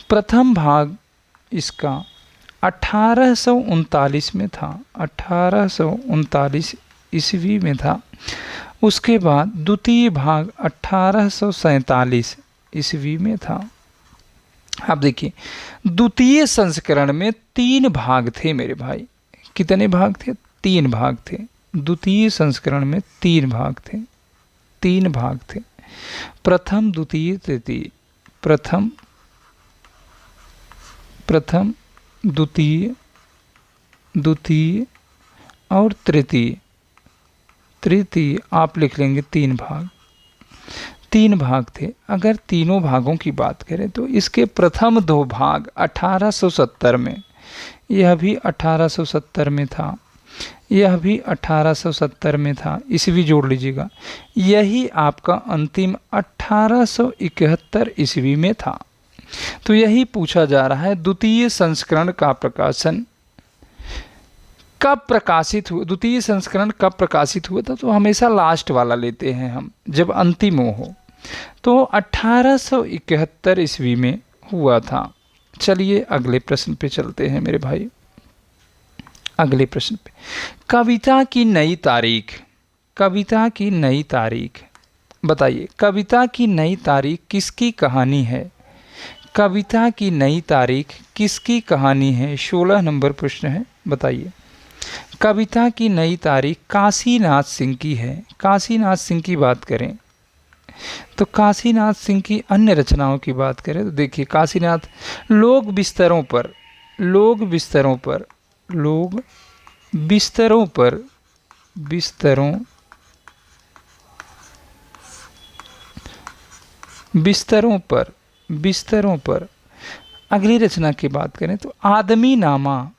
प्रथम भाग इसका 1839 में था, 1839 ईस्वी में था। उसके बाद द्वितीय भाग 1847 ईस्वी में था। आप देखिए, द्वितीय संस्करण में 3 भाग थे मेरे भाई। कितने भाग थे? 3 भाग थे। द्वितीय संस्करण में 3 भाग थे। 3 भाग थे, प्रथम, द्वितीय, तृतीय। प्रथम, द्वितीय और तृतीय। आप लिख लेंगे 3 भाग। 3 भाग थे। अगर तीनों भागों की बात करें तो इसके प्रथम 2 भाग 1870 में, यह भी 1870 में था, यह भी 1870 में था, ईस्वी जोड़ लीजिएगा। यही आपका अंतिम 1871 ईस्वी में था। तो यही पूछा जा रहा है, द्वितीय संस्करण का प्रकाशन कब प्रकाशित हुआ? द्वितीय संस्करण कब प्रकाशित हुआ था? तो हमेशा लास्ट वाला लेते हैं हम, जब अंतिम हो। तो 1871 ईस्वी में हुआ था। चलिए अगले प्रश्न पे चलते हैं मेरे भाई। अगले प्रश्न पे, कविता की नई तारीख। कविता की नई तारीख बताइए। कविता की नई तारीख किसकी कहानी है? कविता की नई तारीख किसकी कहानी है? 16 नंबर प्रश्न है, बताइए। कविता की नई तारीख काशीनाथ सिंह की है। काशीनाथ सिंह की बात करें तो काशीनाथ सिंह की अन्य रचनाओं की बात करें तो देखिए, काशीनाथ लोग बिस्तरों पर। अगली रचना की बात करें तो आदमी नामा।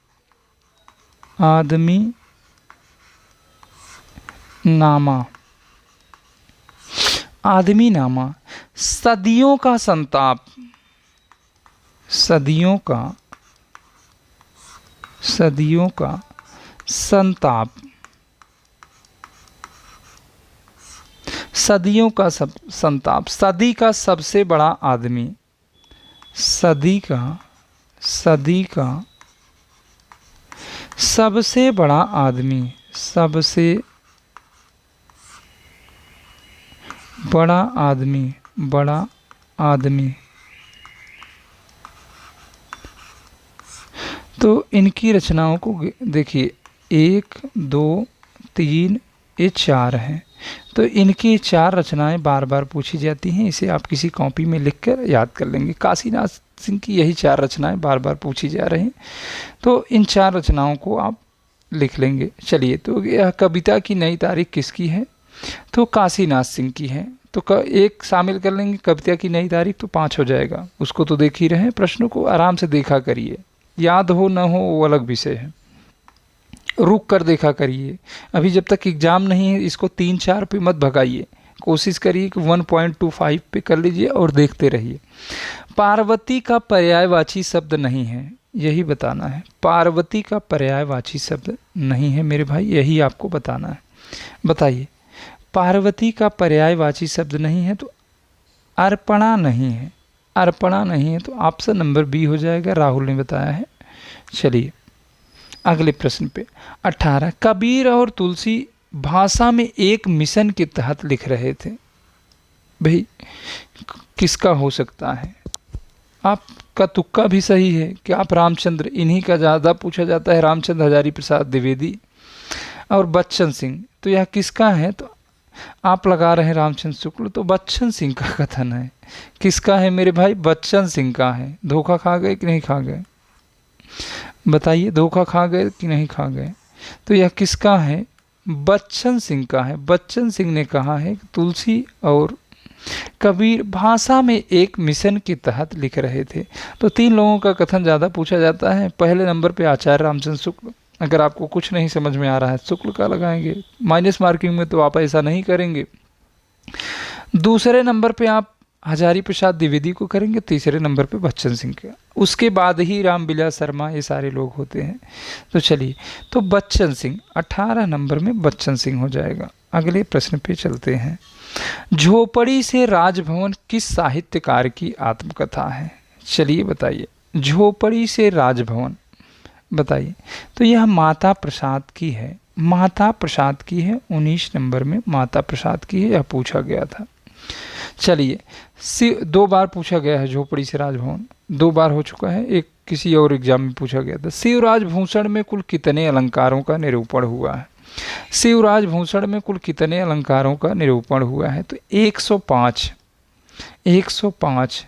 आदमी नामा, सदियों का संताप, सदियों का संताप, सदियों का संताप, सदी का सबसे बड़ा आदमी, सदी का सबसे बड़ा आदमी, सबसे बड़ा आदमी। तो इनकी रचनाओं को देखिए, 1 2 3 ये 4 हैं। तो इनकी 4 रचनाएं बार बार पूछी जाती हैं। इसे आप किसी कॉपी में लिखकर याद कर लेंगे। काशीनाथ सिंह की यही 4 रचनाएं बार बार पूछी जा रही हैं। तो इन 4 रचनाओं को आप लिख लेंगे। चलिए, तो यह कविता की नई तारीख किसकी है? तो काशीनाथ सिंह की है। तो एक शामिल कर लेंगे कविता की नई तारीख, तो 5 हो जाएगा। उसको तो देख ही रहे हैं, प्रश्नों को आराम से देखा करिए। याद हो न हो वो अलग विषय है, रुक कर देखा करिए। अभी जब तक एग्ज़ाम नहीं है, इसको 3-4 पे मत भगाइए। कोशिश करिए कि 1.25 पे कर लीजिए और देखते रहिए। पार्वती का पर्यायवाची शब्द नहीं है, यही बताना है। पार्वती का पर्यायवाची शब्द नहीं है मेरे भाई, यही आपको बताना है। बताइए, पार्वती का पर्यायवाची शब्द नहीं है तो अर्पणा नहीं है। अर्पणा नहीं है तो ऑप्शन नंबर बी हो जाएगा, राहुल ने बताया है। चलिए अगले प्रश्न पे। 18, कबीर और तुलसी भाषा में एक मिशन के तहत लिख रहे थे। भाई किसका हो सकता है? आपका तुक्का भी सही है कि आप रामचंद्र, इन्हीं का ज़्यादा पूछा जाता है, रामचंद्र हजारी प्रसाद द्विवेदी और बच्चन सिंह। तो यह किसका है? तो आप लगा रहे हैं रामचंद्र शुक्ल, तो बच्चन सिंह का कथन है। किसका है मेरे भाई? बच्चन सिंह का है। धोखा खा गए कि नहीं खा गए? बताइए, धोखा खा गए कि नहीं खा गए? तो यह किसका है? बच्चन सिंह का है। बच्चन सिंह ने कहा है कि तुलसी और कबीर भाषा में एक मिशन के तहत लिख रहे थे। तो 3 लोगों का कथन ज़्यादा पूछा जाता है। पहले नंबर पे आचार्य रामचंद्र शुक्ल। अगर आपको कुछ नहीं समझ में आ रहा है, शुक्ल का लगाएंगे। माइनस मार्किंग में तो आप ऐसा नहीं करेंगे। दूसरे नंबर पे आप हजारी प्रसाद द्विवेदी को करेंगे। तीसरे नंबर पे बच्चन सिंह का। उसके बाद ही रामविलास शर्मा, ये सारे लोग होते हैं। तो चलिए, तो बच्चन सिंह 18 नंबर में बच्चन सिंह हो जाएगा। अगले प्रश्न पे चलते हैं। झोपड़ी से राजभवन किस साहित्यकार की आत्मकथा है? चलिए बताइए, झोपड़ी से राजभवन बताइए। तो यह माता प्रसाद की है। माता प्रसाद की है। 19 नंबर में माता प्रसाद की है, यह पूछा गया था। चलिए, 2 बार पूछा गया है झोपड़ी से राजभवन, 2 बार हो चुका है। एक किसी और एग्जाम में पूछा गया था। शिवराज भूषण में कुल कितने अलंकारों का निरूपण हुआ है? शिवराज भूषण में कुल कितने अलंकारों का निरूपण हुआ है? तो 105। 105।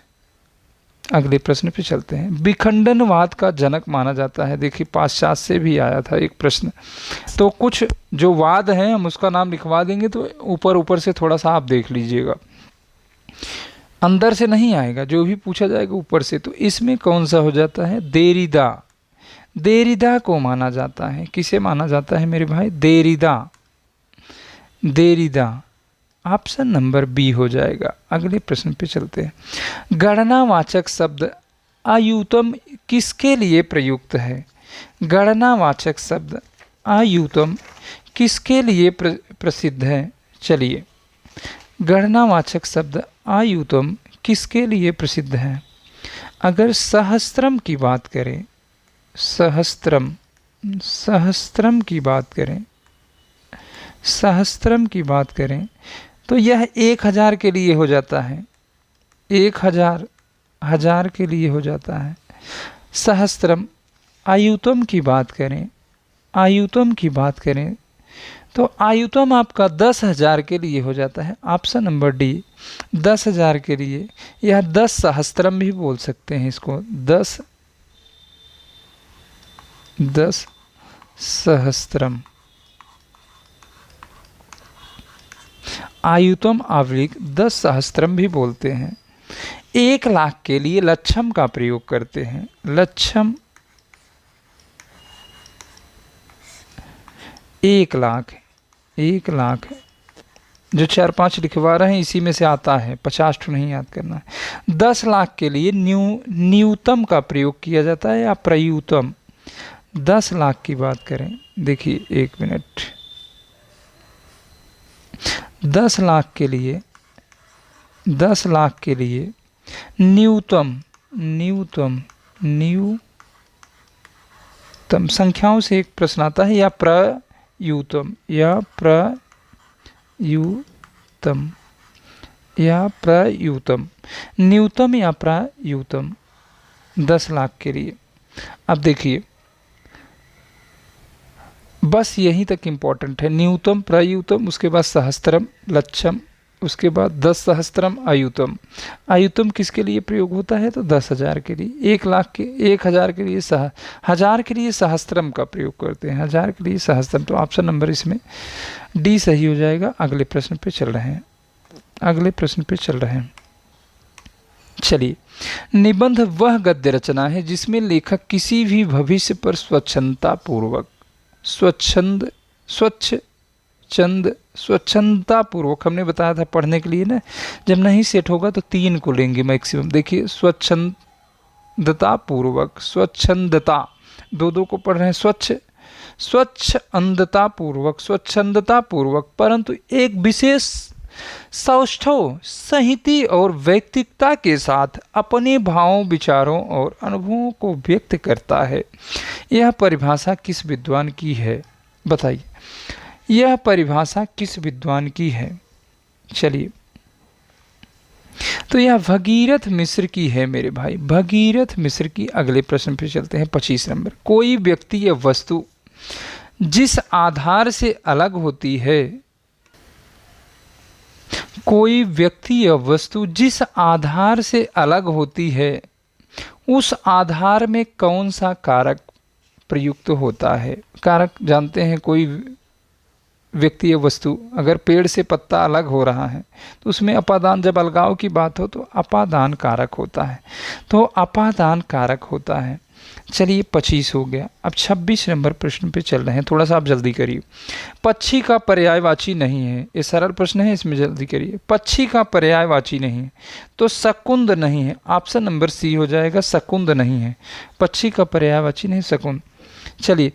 अगले प्रश्न पे चलते हैं। विखंडनवाद का जनक माना जाता है। देखिए, पाश्चात्य से भी आया था एक प्रश्न। तो कुछ जो वाद हैं हम उसका नाम लिखवा देंगे, तो ऊपर ऊपर से थोड़ा सा आप देख लीजिएगा, अंदर से नहीं आएगा। जो भी पूछा जाएगा ऊपर से। तो इसमें कौन सा हो जाता है? देरिदा। देरिदा को माना जाता है। किसे माना जाता है मेरे भाई? देरिदा। देरिदा ऑप्शन नंबर बी हो जाएगा। अगले प्रश्न पे चलते हैं। गणनावाचक शब्द आयुतम किसके लिए प्रयुक्त है? गणनावाचक शब्द आयुतम किसके लिए प्रसिद्ध है? चलिए, गणनावाचक शब्द आयुतम किसके लिए प्रसिद्ध है? अगर सहस्त्रम की बात करें, सहस्त्रम की बात करें, सहस्त्रम की बात करें, तो यह 1000 के लिए हो जाता है। 1000 के लिए हो जाता है सहस्त्रम। आयुतम की बात करें, आयुतम की बात करें, तो आयुतम आपका 10,000 के लिए हो जाता है। ऑप्शन नंबर डी 10,000 के लिए। यह 10 सहस्त्रम भी बोल सकते हैं इसको। 10 सहस्त्रम। आयुतम आवलिक 10 सहस्त्रम भी बोलते हैं। 1 लाख के लिए लक्षम का प्रयोग करते हैं। लक्षम 1 लाख जो 4-5 लिखवा रहे हैं इसी में से आता है, 50 तो नहीं याद करना है। 10 लाख के लिए न्यूनतम का प्रयोग किया जाता है या प्रयूतम। 10 लाख की बात करें, देखिए 1 मिनट, 10 लाख के लिए, 10 लाख के लिए न्यूनतम संख्याओं से एक प्रश्न आता है, या प्रयूतम या प्रयूतम, न्यूनतम या प्रयूतम 10 लाख के लिए। अब देखिए बस यहीं तक इम्पोर्टेंट है, न्यूनतम, प्रयूतम, उसके बाद सहस्त्रम, लक्षम, उसके बाद 10 सहस्त्रम, आयुतम। आयुतम किसके लिए प्रयोग होता है? तो 10,000 के लिए। 1 लाख के, 1,000 के लिए, 1,000 के लिए सहस्त्रम का प्रयोग करते हैं, 1,000 के लिए सहस्त्रम। तो ऑप्शन नंबर इसमें डी सही हो जाएगा। अगले प्रश्न पे चल रहे हैं, चलिए। निबंध वह गद्य रचना है जिसमें लेखक किसी भी भविष्य पर स्वच्छंदता पूर्वक, हमने बताया था पढ़ने के लिए ना, जब नहीं सेट होगा तो 3 को लेंगे मैक्सिमम। देखिए स्वच्छंदता पूर्वक, स्वच्छंदता, 2 को पढ़ रहे हैं, स्वच्छंदता पूर्वक, परंतु एक विशेष सौष्ठव, संहिति और व्यक्तिकता के साथ अपने भावों, विचारों और अनुभवों को व्यक्त करता है। यह परिभाषा किस विद्वान की है? बताइए, यह परिभाषा किस विद्वान की है? चलिए, तो यह भगीरथ मिश्र की है मेरे भाई, भगीरथ मिश्र की। अगले प्रश्न पे चलते हैं, 25 नंबर। कोई व्यक्ति या वस्तु जिस आधार से अलग होती है, कोई व्यक्ति या वस्तु जिस आधार से अलग होती है, उस आधार में कौन सा कारक प्रयुक्त होता है? कारक जानते हैं, कोई व्यक्ति या वस्तु, अगर पेड़ से पत्ता अलग हो रहा है तो उसमें अपादान, जब अलगाव की बात हो तो अपादान कारक होता है, तो अपादान कारक होता है। चलिए 25 हो गया। अब 26 नंबर प्रश्न पे चल रहे हैं, थोड़ा सा आप जल्दी करिए। पक्षी का पर्यायवाची नहीं है, ये सरल प्रश्न है, इसमें जल्दी करिए। पक्षी का पर्यायवाची नहीं है तो शकुंद नहीं है, ऑप्शन नंबर सी हो जाएगा, शकुंद नहीं है। पक्षी का पर्यायवाची नहीं, शकुंद। चलिए,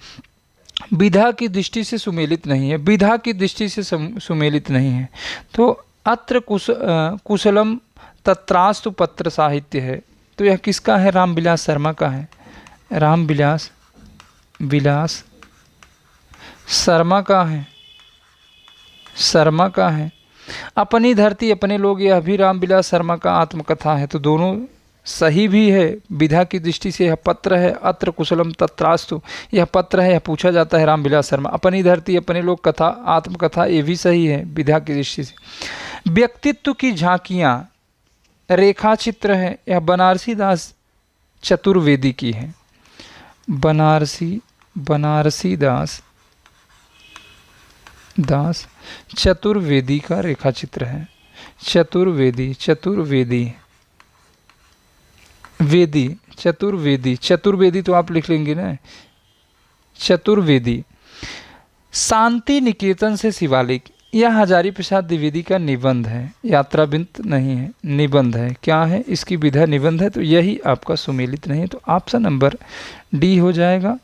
विधा की दृष्टि से सुमेलित नहीं है, विधा की दृष्टि से सुमेलित नहीं है तो अत्र कुशलम तत्रास्तु पत्र साहित्य है। तो यह किसका है? रामविलास शर्मा का है, रामविलास शर्मा का है। अपनी धरती अपने लोग, यह भी रामविलास शर्मा का आत्मकथा है, तो दोनों सही भी है। विधा की दृष्टि से यह पत्र है, अत्र कुशलम तत्रास्तु, यह पत्र है, यह पूछा जाता है रामविलास शर्मा। अपनी धरती अपने लोग कथा, आत्मकथा, ये भी सही है विधा की दृष्टि से। व्यक्तित्व की झांकियाँ, रेखा चित्र है, यह बनारसी दास चतुर्वेदी की है, बनारसी दास चतुर्वेदी का रेखा चित्र है। चतुर्वेदी तो आप लिख लेंगे ना, चतुर्वेदी। शांति निकेतन से शिवालिक, यह हजारी प्रसाद द्विवेदी का निबंध है, यात्रावृत्त नहीं है, निबंध है। क्या है? इसकी विधा निबंध है, तो यही आपका सुमेलित नहीं है, तो ऑप्शन नंबर डी हो जाएगा,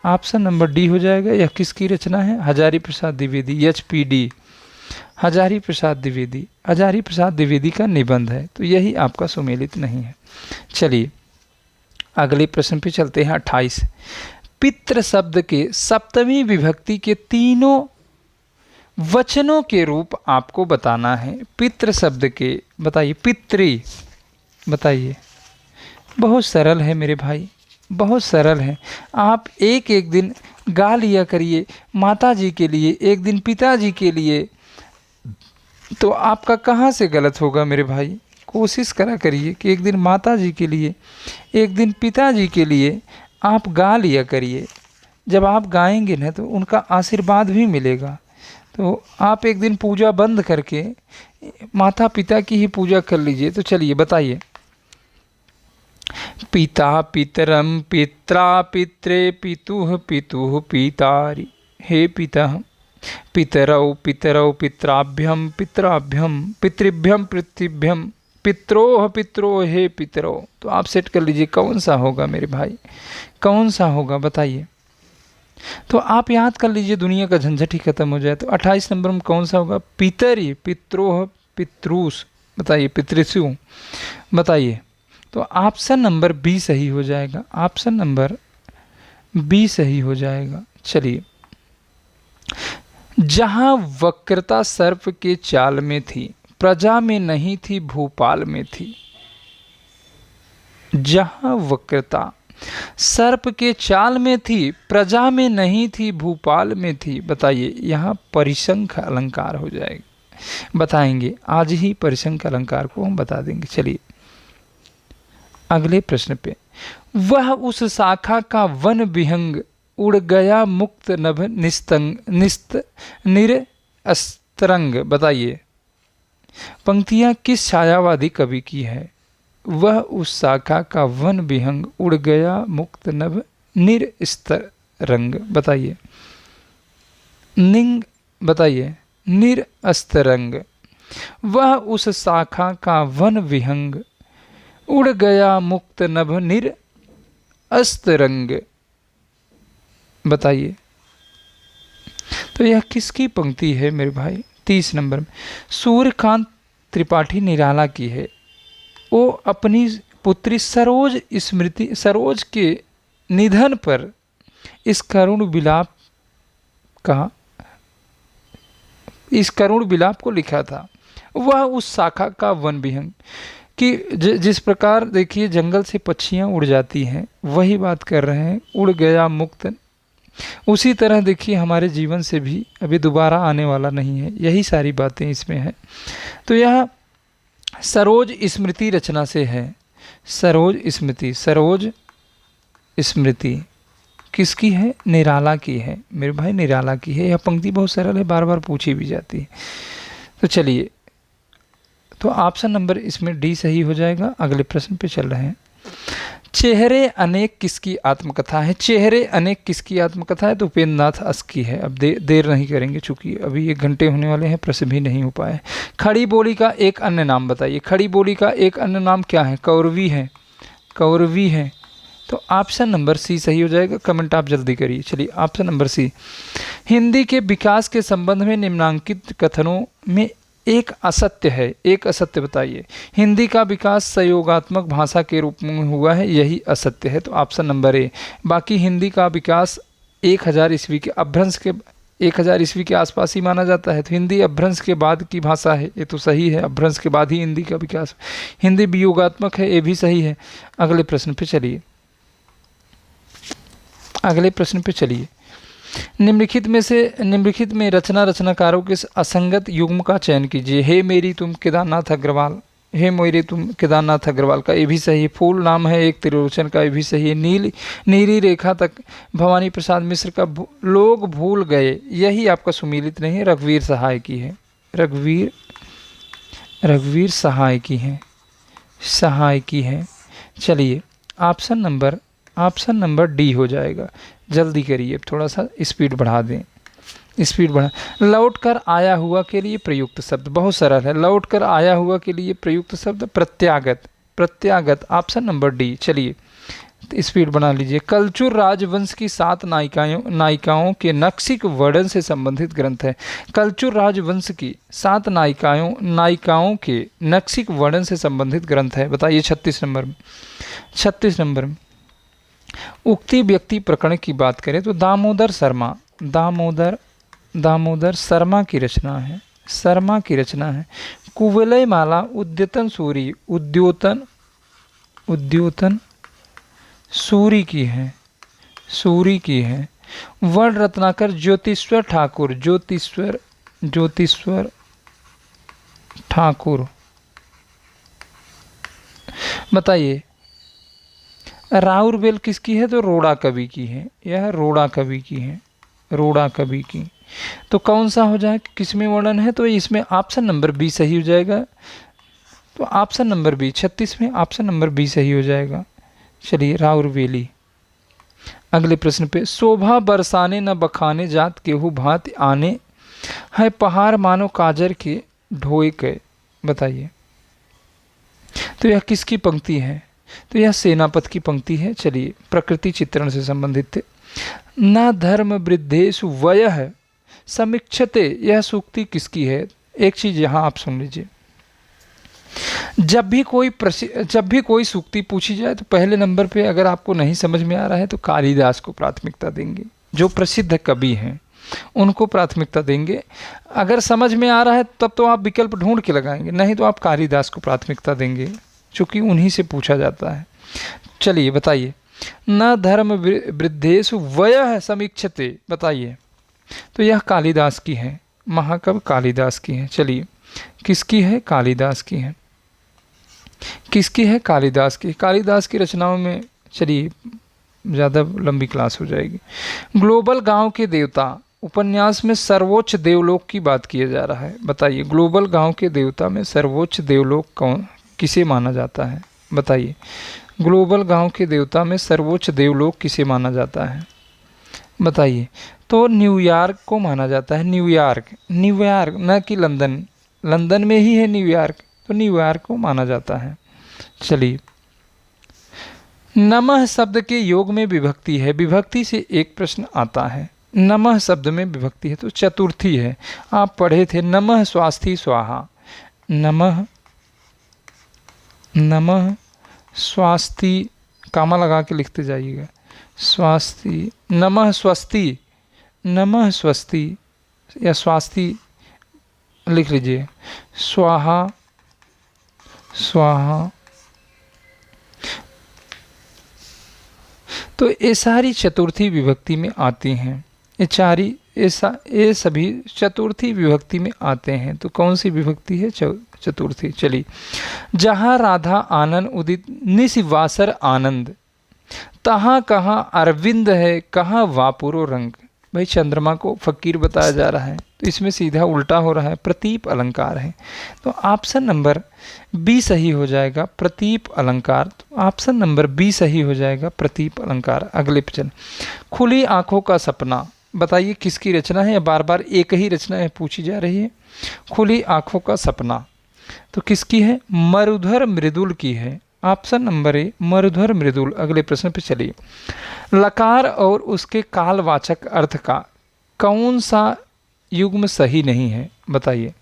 ऑप्शन नंबर डी हो जाएगा। यह किसकी रचना है? हजारी प्रसाद द्विवेदी, HP हजारी प्रसाद द्विवेदी का निबंध है, तो यही आपका सुमेलित नहीं है। चलिए अगले प्रश्न पे चलते हैं, 28। पितृ शब्द के सप्तमी विभक्ति के तीनों वचनों के रूप आपको बताना है। पितृ शब्द के, बताइए, पितृ, बताइए। बहुत सरल है मेरे भाई, बहुत सरल है। आप एक एक दिन गा लिया करिए माता जी के लिए, एक दिन पिताजी के लिए, तो आपका कहाँ से गलत होगा मेरे भाई। कोशिश करा करिए कि एक दिन माता जी के लिए, एक दिन पिताजी के लिए आप गा लिया करिए। जब आप गाएंगे ना तो उनका आशीर्वाद भी मिलेगा। तो आप एक दिन पूजा बंद करके माता पिता की ही पूजा कर लीजिए। तो चलिए बताइए। पिता पितरम पित्रा पित्रे पितुः पितुः पितारी। हे पिता, पितरौ पितरौ पित्राभ्यम पितराभ्यम पितृभ्यम पितृभ्यम पित्रोह पित्रो हे पितरो। तो आप सेट कर लीजिए कौन सा होगा मेरे भाई, कौन सा होगा बताइए। तो आप याद कर लीजिए, दुनिया का झंझट ही खत्म हो जाए। तो 28 नंबर में कौन सा होगा, पितरी पित्रोह पितरूस, बताइए पितृसु, बताइए। तो ऑप्शन नंबर बी सही हो जाएगा, ऑप्शन नंबर बी सही हो जाएगा। चलिए, जहां वक्रता सर्प के चाल में थी, प्रजा में नहीं थी भूपाल में थी। जहां वक्रता सर्प के चाल में थी, प्रजा में नहीं थी भूपाल में थी, बताइए। यहाँ परिसंख्य अलंकार हो जाएगा, बताएंगे आज ही परिसंख्य अलंकार को हम बता देंगे। चलिए अगले प्रश्न पे, वह उस शाखा का वन विहंग उड़ गया मुक्त नभ निस्त निरअस्तरंग, बताइए। पंक्तियां किस छायावादी कवि की है। वह उस शाखा का वन विहंग उड़ गया मुक्त नभ निरअस्तरंग, बताइए। निंग, बताइए निरअस्तरंग। वह उस शाखा का वन विहंग उड़ गया मुक्त नभ निरअस्तरंग, बताइए। तो यह किसकी पंक्ति है मेरे भाई। 30 नंबर में सूर्यकांत त्रिपाठी निराला की है। वो अपनी पुत्री सरोज के निधन पर इस करुण विलाप को लिखा था। वह उस शाखा का वन विहंग कि जिस प्रकार देखिए जंगल से पक्षियां उड़ जाती हैं, वही बात कर रहे हैं, उड़ गया मुक्त। उसी तरह देखिए हमारे जीवन से भी अभी दोबारा आने वाला नहीं है, यही सारी बातें इसमें हैं। तो यह सरोज स्मृति रचना से है। सरोज स्मृति किसकी है, निराला की है मेरे भाई, निराला की है। यह पंक्ति बहुत सरल है, बार बार पूछी भी जाती है। तो चलिए, तो ऑप्शन नंबर इसमें डी सही हो जाएगा। अगले प्रश्न पे चल रहे हैं। चेहरे अनेक किसकी आत्मकथा है। चेहरे अनेक किसकी आत्मकथा है, तो उपेंद्र नाथ अस की है। अब देर नहीं करेंगे, चूंकि अभी 1 घंटे होने वाले हैं, प्रश्न भी नहीं हो पाए। खड़ी बोली का एक अन्य नाम बताइए। खड़ी बोली का एक अन्य नाम क्या है, कौरवी है, कौरवी है। तो ऑप्शन नंबर सी सही हो जाएगा। कमेंट आप जल्दी करिए। चलिए ऑप्शन नंबर सी। हिंदी के विकास के संबंध में निम्नांकित कथनों में एक असत्य है, एक असत्य बताइए। हिंदी का विकास सहयोगात्मक भाषा के रूप में हुआ है, यही असत्य है। तो ऑप्शन नंबर ए। बाकी हिंदी का विकास 1000 ईस्वी के अपभ्रंश के 1000 ईस्वी के आसपास ही माना जाता है। तो हिंदी अपभ्रंश के बाद की भाषा है, ये तो सही है। अपभ्रंश के बाद ही हिंदी का विकास। हिंदी वियोगात्मक है, ये भी सही है। अगले प्रश्न पे चलिए, अगले प्रश्न पे चलिए। निम्नलिखित में रचनाकारों के असंगत युग्म का चयन कीजिए। हे मेरी तुम केदारनाथ अग्रवाल, हे मेरी तुम केदारनाथ अग्रवाल का ये भी सही है। फूल नाम है एक त्रिलोचन का, ये भी सही है। नीली रेखा तक भवानी प्रसाद मिश्र का लोग भूल गए, यही आपका सुमीलित नहीं है, रघुवीर सहाय की है। रघुवीर सहाय की है। चलिए ऑप्शन नंबर डी हो जाएगा। जल्दी करिए, थोड़ा सा स्पीड बढ़ा दें, लौट कर आया हुआ के लिए प्रयुक्त शब्द बहुत सरल है। लौट कर आया हुआ के लिए प्रयुक्त शब्द प्रत्यागत, ऑप्शन नंबर डी। चलिए स्पीड बना लीजिए। कलचुर राजवंश की 7 नायिकाओं के नक्सिक वर्णन से संबंधित ग्रंथ है। कलचुर राजवंश की 7 नायिकाओं के नक्सिक वर्णन से संबंधित ग्रंथ है, बताइए। 36 नंबर में उक्ति व्यक्ति प्रकरण की बात करें तो दामोदर शर्मा की रचना है। कुवलय माला उद्योतन सूरी की है। वर्ण रत्नाकर ज्योतिश्वर ठाकुर, बताइए। राउरबेल किसकी है, तो रोड़ा कवि की है। यह रोड़ा कवि की। तो कौन सा हो जाए, किसमें वर्णन है, तो इसमें ऑप्शन नंबर बी सही हो जाएगा। तो ऑप्शन नंबर बी, 36 में ऑप्शन नंबर बी सही हो जाएगा। चलिए राउरबेली। अगले प्रश्न पे, शोभा बरसाने न बखाने जात केहू भांति आने है पहाड़ मानो काजर के ढोए के, बताइए। तो यह किसकी पंक्ति है? तो यह सेनापति की पंक्ति है। चलिए, प्रकृति चित्रण से संबंधित थे। न धर्म वृद्धेषु वयः समीक्षते, यह सूक्ति किसकी है? एक चीज यहां आप सुन लीजिए, जब भी कोई सूक्ति पूछी जाए तो पहले नंबर पे अगर आपको नहीं समझ में आ रहा है तो कालिदास को प्राथमिकता देंगे, जो प्रसिद्ध कवि हैं उनको प्राथमिकता देंगे। अगर समझ में आ रहा है तब तो आप विकल्प ढूंढ के लगाएंगे, नहीं तो आप कालिदास को प्राथमिकता देंगे, चूंकि उन्हीं से पूछा जाता है। चलिए बताइए, न धर्म वृद्धेषु वयः समीक्षते, बताइए। तो यह कालिदास की है, महाकवि कालिदास की है। चलिए, किसकी है? कालिदास की है। किसकी है? कालिदास की। कालिदास की रचनाओं में, चलिए ज़्यादा लंबी क्लास हो जाएगी। ग्लोबल गांव के देवता उपन्यास में सर्वोच्च देवलोक की बात किया जा रहा है, बताइए। ग्लोबल गांव के देवता में सर्वोच्च देवलोक कौन, किसे माना जाता है? बताइए, ग्लोबल गांव के देवता में सर्वोच्च देवलोक किसे माना जाता है? बताइए। तो न्यूयॉर्क को माना जाता है। न्यूयॉर्क, न्यूयॉर्क, न कि लंदन। लंदन में ही है न्यूयॉर्क, तो न्यूयॉर्क को माना जाता है। चलिए, नमः शब्द के योग में विभक्ति है, विभक्ति से एक प्रश्न आता है। नमः शब्द में विभक्ति है तो चतुर्थी है। आप पढ़े थे नमः स्वास्थी स्वाहा, नमः, नमः स्वास्थी, कामा लगा के लिखते जाइएगा, स्वास्थी, नमः स्वस्ति, नमः स्वस्ति या स्वास्थी लिख लीजिए, स्वाहा, स्वाहा। तो ये सारी चतुर्थी विभक्ति में आती हैं, ये सभी चतुर्थी विभक्ति में आते हैं। तो कौन सी विभक्ति है? चतुर्थी। चलिए, जहाँ राधा आनंद उदित निशिवासर आनंद, तहाँ कहाँ अरविंद है, कहाँ वापुरो रंग। भाई चंद्रमा को फकीर बताया जा रहा है, तो इसमें सीधा उल्टा हो रहा है, प्रतीप अलंकार है। तो ऑप्शन नंबर बी सही हो जाएगा, प्रतीप अलंकार। तो ऑप्शन नंबर बी सही हो जाएगा, प्रतीप अलंकार। अगले प्रश्न, खुली आंखों का सपना, बताइए किसकी रचना है? बार बार एक ही रचना है पूछी जा रही है। खुली आंखों का सपना तो किसकी है? मरुधर मृदुल की है। ऑप्शन नंबर ए, मरुधर मृदुल। अगले प्रश्न पे चलिए, लकार और उसके कालवाचक अर्थ का कौन सा युग्म सही नहीं है? बताइए।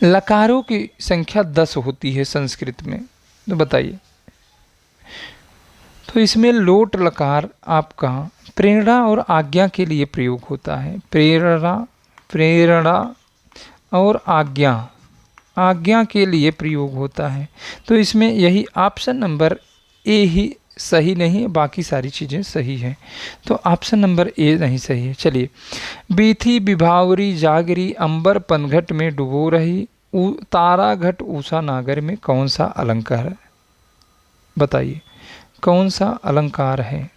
लकारों की संख्या 10 होती है संस्कृत में, तो बताइए। तो इसमें लोट लकार आपका प्रेरणा और आज्ञा के लिए प्रयोग होता है। प्रेरणा, प्रेरणा और आज्ञा, आज्ञा के लिए प्रयोग होता है। तो इसमें यही ऑप्शन नंबर ए ही सही नहीं है, बाकी सारी चीज़ें सही हैं। तो ऑप्शन नंबर ए नहीं सही है। चलिए, बीथी विभावरी जागरी अंबर पनघट में डुबो रही, तारा घट ऊषा नागर में कौन सा अलंकार है? बताइए कौन सा अलंकार है?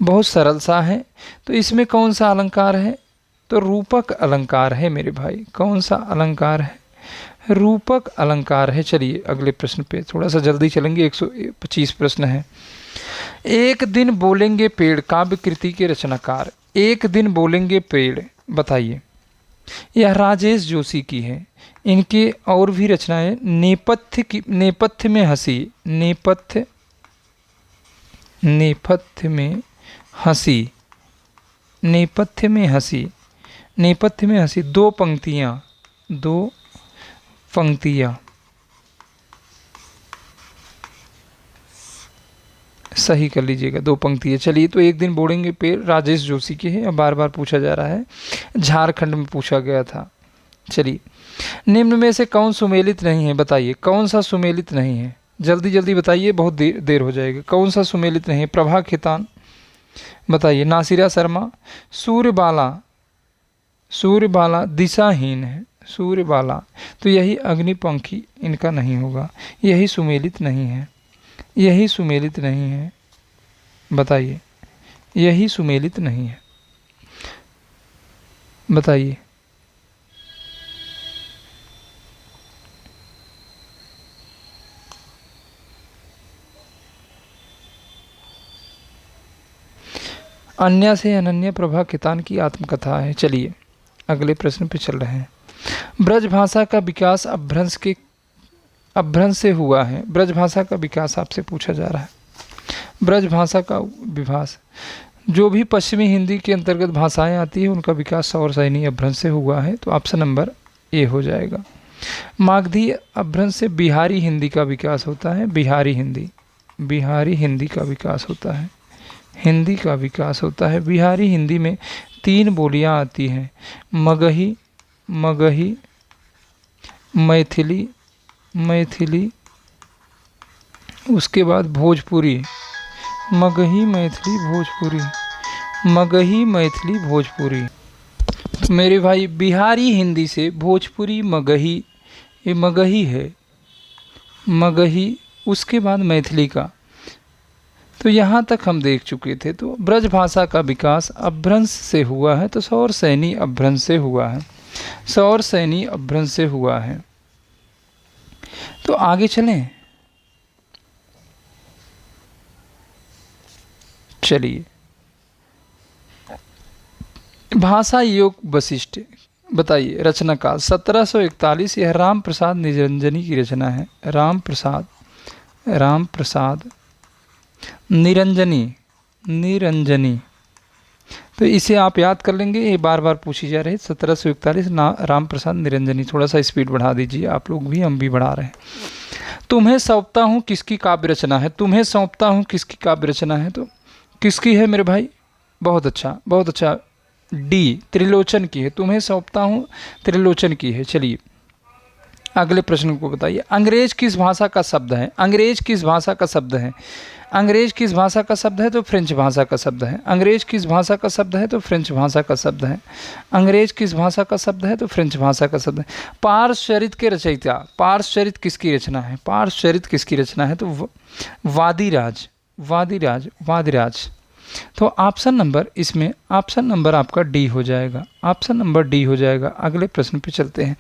बहुत सरल सा है। तो इसमें कौन सा अलंकार है? तो रूपक अलंकार है मेरे भाई। कौन सा अलंकार है? रूपक अलंकार है। चलिए अगले प्रश्न पे थोड़ा सा जल्दी चलेंगे, 125 प्रश्न है। एक दिन बोलेंगे पेड़, काव्य कृति के रचनाकार। एक दिन बोलेंगे पेड़, बताइए। यह राजेश जोशी की है। इनके और भी रचनाएं, नेपथ्य की, नेपथ्य में हंसी, नेपथ्य, नेपथ्य में हंसी, नेपथ्य में हंसी, नेपथ्य में हंसी, दो पंक्तियाँ, दो पंक्तियाँ सही कर लीजिएगा, दो पंक्तियाँ। चलिए, तो एक दिन बोलेंगे पेड़ राजेश जोशी की है, बार बार पूछा जा रहा है, झारखंड में पूछा गया था। चलिए, निम्न में से कौन सुमेलित नहीं है? बताइए कौन सा सुमेलित नहीं है? जल्दी जल्दी बताइए, बहुत देर हो जाएगी। कौन सा सुमेलित नहीं है? प्रभा खेतान, बताइए। नासिरा शर्मा, सूर्यबाला, सूर्यबाला दिशाहीन है, सूर्यबाला। तो यही अग्निपंखी, इनका नहीं होगा, यही सुमेलित नहीं है, यही सुमेलित नहीं है। बताइए, यही सुमेलित नहीं है, बताइए। अन्य से अनन्य प्रभा कितान की आत्मकथा है। चलिए अगले प्रश्न पे चल रहे हैं। ब्रज भाषा का विकास अपभ्रंश से हुआ है। ब्रज भाषा का विकास आपसे पूछा जा रहा है। ब्रज भाषा का विकास, जो भी पश्चिमी हिंदी के अंतर्गत भाषाएं आती है उनका विकास सौर सैनी अपभ्रंश से हुआ है, तो ऑप्शन नंबर ए हो जाएगा। मागधी अपभ्रंश से बिहारी हिंदी का विकास होता है। बिहारी हिंदी का विकास होता है। हिंदी का विकास होता है। बिहारी हिंदी में 3 बोलियां आती हैं, मगही, मैथिली, उसके बाद भोजपुरी। मगही, मैथिली, भोजपुरी। तो मेरे भाई बिहारी हिंदी से भोजपुरी, मगही, ये मगही है, मगही, उसके बाद मैथिली का, तो यहाँ तक हम देख चुके थे। तो ब्रज भाषा का विकास अपभ्रंश से हुआ है, तो सौर सैनी अपभ्रंश से हुआ है। सौर सैनी अपभ्रंश से हुआ है। तो आगे चलें। चलिए, भाषा योग वशिष्ठ बताइए। रचनाकाल 1741, यह राम प्रसाद निरंजनी की रचना है। राम प्रसाद निरंजनी। तो इसे आप याद कर लेंगे, ये बार बार पूछी जा रही है। 1741 राम प्रसाद निरंजनी। थोड़ा सा स्पीड बढ़ा दीजिए, आप लोग भी, हम भी बढ़ा रहे हैं। तुम्हें सौंपता हूँ किसकी काव्य रचना है। तुम्हें सौंपता हूँ किसकी काव्य रचना है, तो किसकी है मेरे भाई? बहुत अच्छा, डी, त्रिलोचन की है। तुम्हें सौंपता हूँ त्रिलोचन की है। चलिए अगले प्रश्न को बताइए। अंग्रेज किस भाषा का शब्द है? अंग्रेज किस भाषा का शब्द है? अंग्रेज किस भाषा का शब्द है? तो फ्रेंच भाषा का शब्द है। अंग्रेज किस भाषा का शब्द है? तो फ्रेंच भाषा का शब्द है। अंग्रेज किस भाषा का शब्द है? तो फ्रेंच भाषा का शब्द है। पार्श्वचरित के रचयिता, पार्श्वचरित किसकी रचना है? पार्श्वचरित किसकी रचना है? तो वादिराज। तो ऑप्शन नंबर आपका डी हो जाएगा। ऑप्शन नंबर डी हो जाएगा। अगले प्रश्न पे चलते हैं।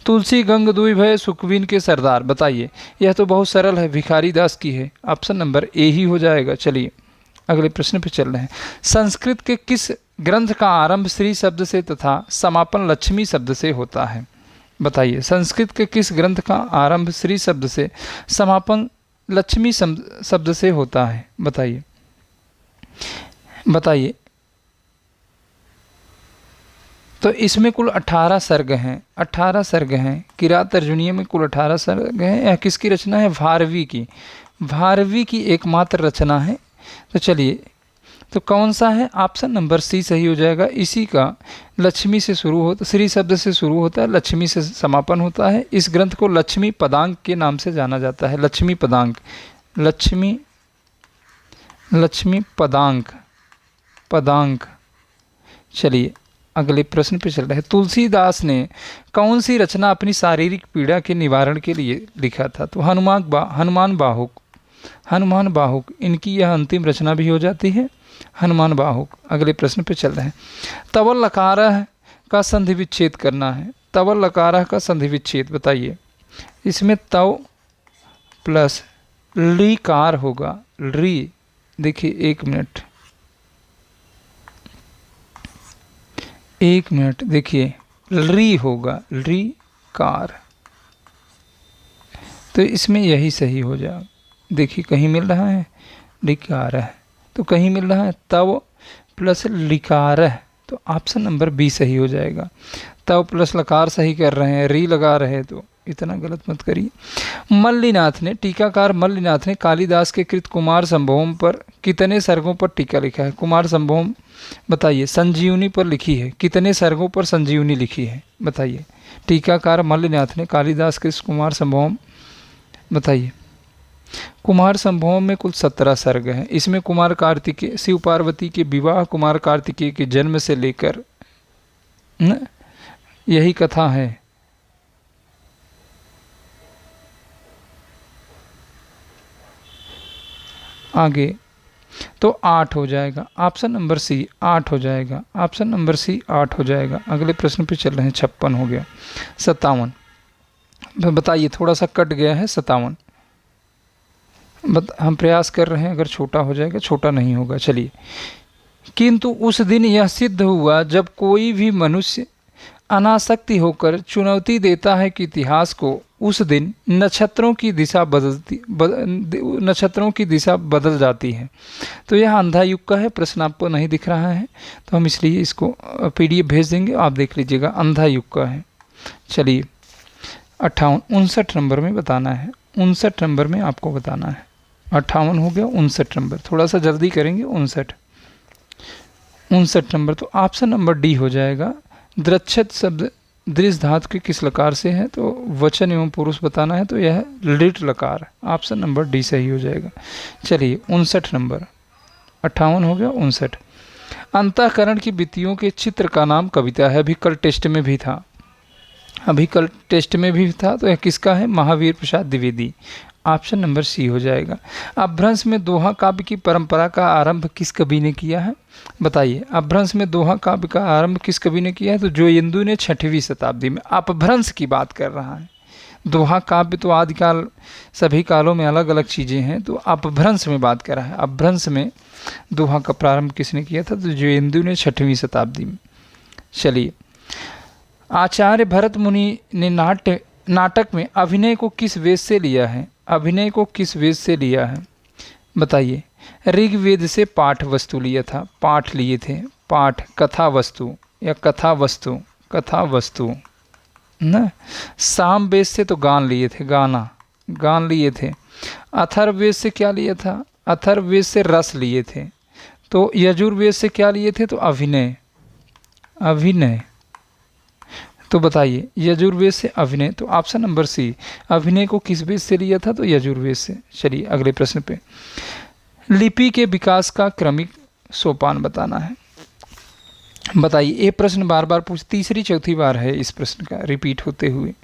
तुलसी गंग दुई भय सुखविन के सरदार, बताइए। यह तो बहुत सरल है, भिखारी दास की है। ऑप्शन नंबर ए ही हो जाएगा। चलिए अगले प्रश्न पे चल रहे हैं। संस्कृत के किस ग्रंथ का आरंभ श्री शब्द से तथा समापन लक्ष्मी शब्द से होता है? बताइए। संस्कृत के किस ग्रंथ का आरंभ श्री शब्द से समापन लक्ष्मी शब्द से होता है? बताइए। तो इसमें कुल 18 सर्ग हैं। 18 सर्ग हैं। किरात अर्जुनीय में कुल 18 सर्ग हैं। यह किसकी रचना है? भारवी की एकमात्र रचना है। तो चलिए, तो कौन सा है? ऑप्शन नंबर सी सही हो जाएगा। इसी का लक्ष्मी से शुरू होता, श्री शब्द से शुरू होता है, लक्ष्मी से समापन होता है। इस ग्रंथ को लक्ष्मी पदांक के नाम से जाना जाता है। लक्ष्मी पदांक। चलिए अगले प्रश्न पे चल रहे हैं। तुलसीदास ने कौन सी रचना अपनी शारीरिक पीड़ा के निवारण के लिए लिखा था? तो हनुमान बाहुक। इनकी यह अंतिम रचना भी हो जाती है, हनुमान बाहुक। अगले प्रश्न पे चल रहे हैं। तवल लकारः का संधि विच्छेद करना है। तवल लकारः का संधि विच्छेद बताइए। इसमें तव प्लस लीकार होगा। री, देखिए एक मिनट देखिए, री होगा, री कार। तो इसमें यही सही हो जाएगा। देखिए कहीं मिल रहा है लिकार है, तो कहीं मिल रहा है तव प्लस लिकार है। तो ऑप्शन नंबर बी सही हो जाएगा। तव प्लस लकार सही कर रहे हैं, री लगा रहे हैं, तो इतना गलत मत करिए। टीकाकार मल्लिनाथ ने कालिदास के कृत कुमार संभवम पर कितने सर्गों पर टीका लिखा है? कुमार संभवम बताइए। संजीवनी पर लिखी है। कितने सर्गों पर संजीवनी लिखी है? बताइए। टीकाकार मल्लिनाथ ने कालिदास के कुमार संभवम, बताइए। कुमार संभवम में कुल 17 सर्ग हैं। इसमें कुमार कार्तिकेय, शिव पार्वती के विवाह, कुमार कार्तिकेय के जन्म से लेकर यही कथा है। आगे तो 8 हो जाएगा। ऑप्शन नंबर सी 8 हो जाएगा। ऑप्शन नंबर सी 8 हो जाएगा। अगले प्रश्न पे चल रहे हैं। 56 हो गया। 57 बताइए। थोड़ा सा कट गया है 57। हम प्रयास कर रहे हैं, अगर छोटा हो जाएगा, छोटा नहीं होगा। चलिए। किंतु उस दिन यह सिद्ध हुआ जब कोई भी मनुष्य अनासक्ति होकर चुनौती देता है कि इतिहास को, उस दिन नक्षत्रों की दिशा बदल जाती है। तो यह अंधा युग का है, प्रश्न आपको नहीं दिख रहा है तो हम इसलिए इसको PDF भेज देंगे, आप देख लीजिएगा, अंधा युग का है। चलिए 59 नंबर में बताना है, 59 नंबर में आपको बताना है। 58 हो गया, 59 नंबर, थोड़ा सा जल्दी करेंगे। 59 नंबर तो ऑप्शन नंबर डी हो जाएगा। द्रक्षत शब्द दृश्य धातु के किस लकार से है, तो वचन एवं पुरुष बताना है, तो यह लिट लकार, ऑप्शन नंबर डी सही हो जाएगा। चलिए 59 नंबर, 58 हो गया, 59। अंतःकरण की वित्तियों के चित्र का नाम कविता है, अभी कल टेस्ट में भी था, तो यह किसका है, Mahavir Prasad Dwivedi, option number C हो जाएगा। अपभ्रंश में दोहा काव्य की परंपरा का आरंभ किस कवि ने किया है, बताइए। अपभ्रंश में दोहा काव्य का आरंभ किस कवि ने किया है, तो जोयिंदु ने 6वीं शताब्दी में। अपभ्रंश की बात कर रहा है, दोहा काव्य तो आदिकाल सभी कालों में अलग अलग चीज़ें हैं, तो अपभ्रंश में बात कर रहा है। अपभ्रंश में दोहा का प्रारंभ किसने किया था, तो जोयिंदु ने 6वीं शताब्दी में। चलिए, आचार्य भरत मुनि ने नाटक में अभिनय को किस वेद से लिया है, अभिनय को किस वेद से लिया है, बताइए। ऋग्वेद से पाठ वस्तु लिया था, पाठ लिए थे, पाठ, कथा वस्तु या कथा वस्तु न। सामवेद से तो गान लिए थे, गान लिए थे। अथर्ववेद से क्या लिया था, अथर्ववेद से रस लिए थे। तो यजुर्वेद से क्या लिए थे, तो अभिनय। तो बताइए, यजुर्वेद से अभिनय, तो ऑप्शन नंबर सी। अभिनय को किस वेद से लिया था, तो यजुर्वेद से। चलिए अगले प्रश्न पे, लिपि के विकास का क्रमिक सोपान बताना है, बताइए। ये प्रश्न बार बार तीसरी चौथी बार है इस प्रश्न का रिपीट होते हुए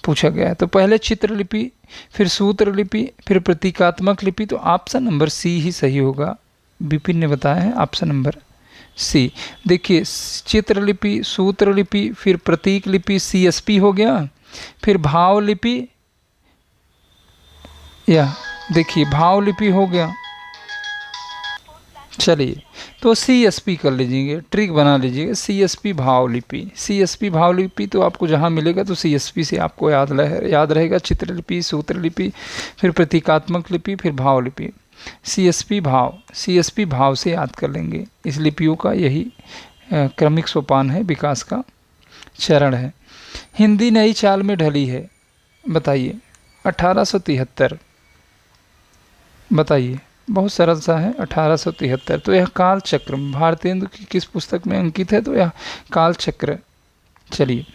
पूछा गया है। तो पहले चित्रलिपि, फिर सूत्र लिपि, फिर प्रतीकात्मक लिपि, तो ऑप्शन नंबर सी ही सही होगा। विपिन ने बताया है ऑप्शन नंबर सी। देखिए, चित्रलिपि, सूत्रलिपि, फिर प्रतीक लिपि, CSP हो गया, फिर भाव लिपि, या देखिए भाव लिपि हो गया। चलिए, तो CSP कर लीजिएगा, ट्रिक बना लीजिएगा, CSP भाव लिपि। तो आपको जहाँ मिलेगा तो CSP से आपको याद रहेगा, चित्रलिपि, सूत्रलिपि, फिर प्रतीकात्मक लिपि, फिर भाव लिपि। CSP भाव से याद कर लेंगे। इस लिपियों का यही क्रमिक सोपान है, विकास का चरण है। हिंदी नई चाल में ढली है, बताइए। 1873, बताइए, बहुत सरल सा है, 1873। तो यह काल चक्र भारतेंदु की किस पुस्तक में अंकित है, तो यह काल चक्र। चलिए,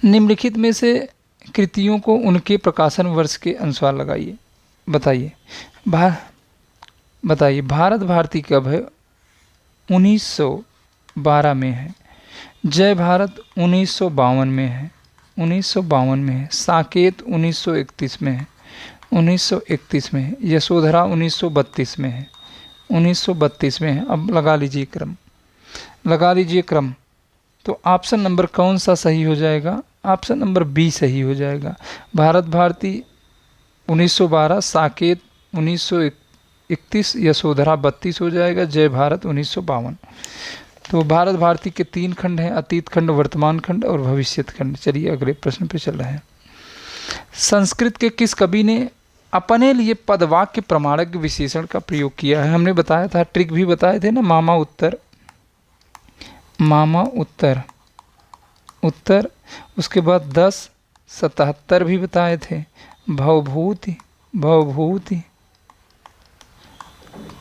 निम्नलिखित में से कृतियों को उनके प्रकाशन वर्ष के अनुसार लगाइए, बताइए। भारत भारती कब है, 1912 में है। जय भारत 1952 में है, 1952 में है। साकेत 1931 में है, 1931 में है। यशोधरा 1932 में है, 1932 में है। अब लगा लीजिए क्रम, तो ऑप्शन नंबर कौन सा सही हो जाएगा, ऑप्शन नंबर बी सही हो जाएगा। भारत भारती 1912, साकेत 1931, यशोधरा 32 हो जाएगा, जय भारत 1952। तो भारत भारती के 3 खंड हैं, अतीत खंड, वर्तमान खंड और भविष्यत खंड। चलिए अगले प्रश्न पे चल रहे हैं। संस्कृत के किस कवि ने अपने लिए पदवाक्य प्रमाणक विशेषण का प्रयोग किया है, हमने बताया था, ट्रिक भी बताए थे ना, मामा उत्तर, उसके बाद 10, 77 भी बताए थे। भवभूति,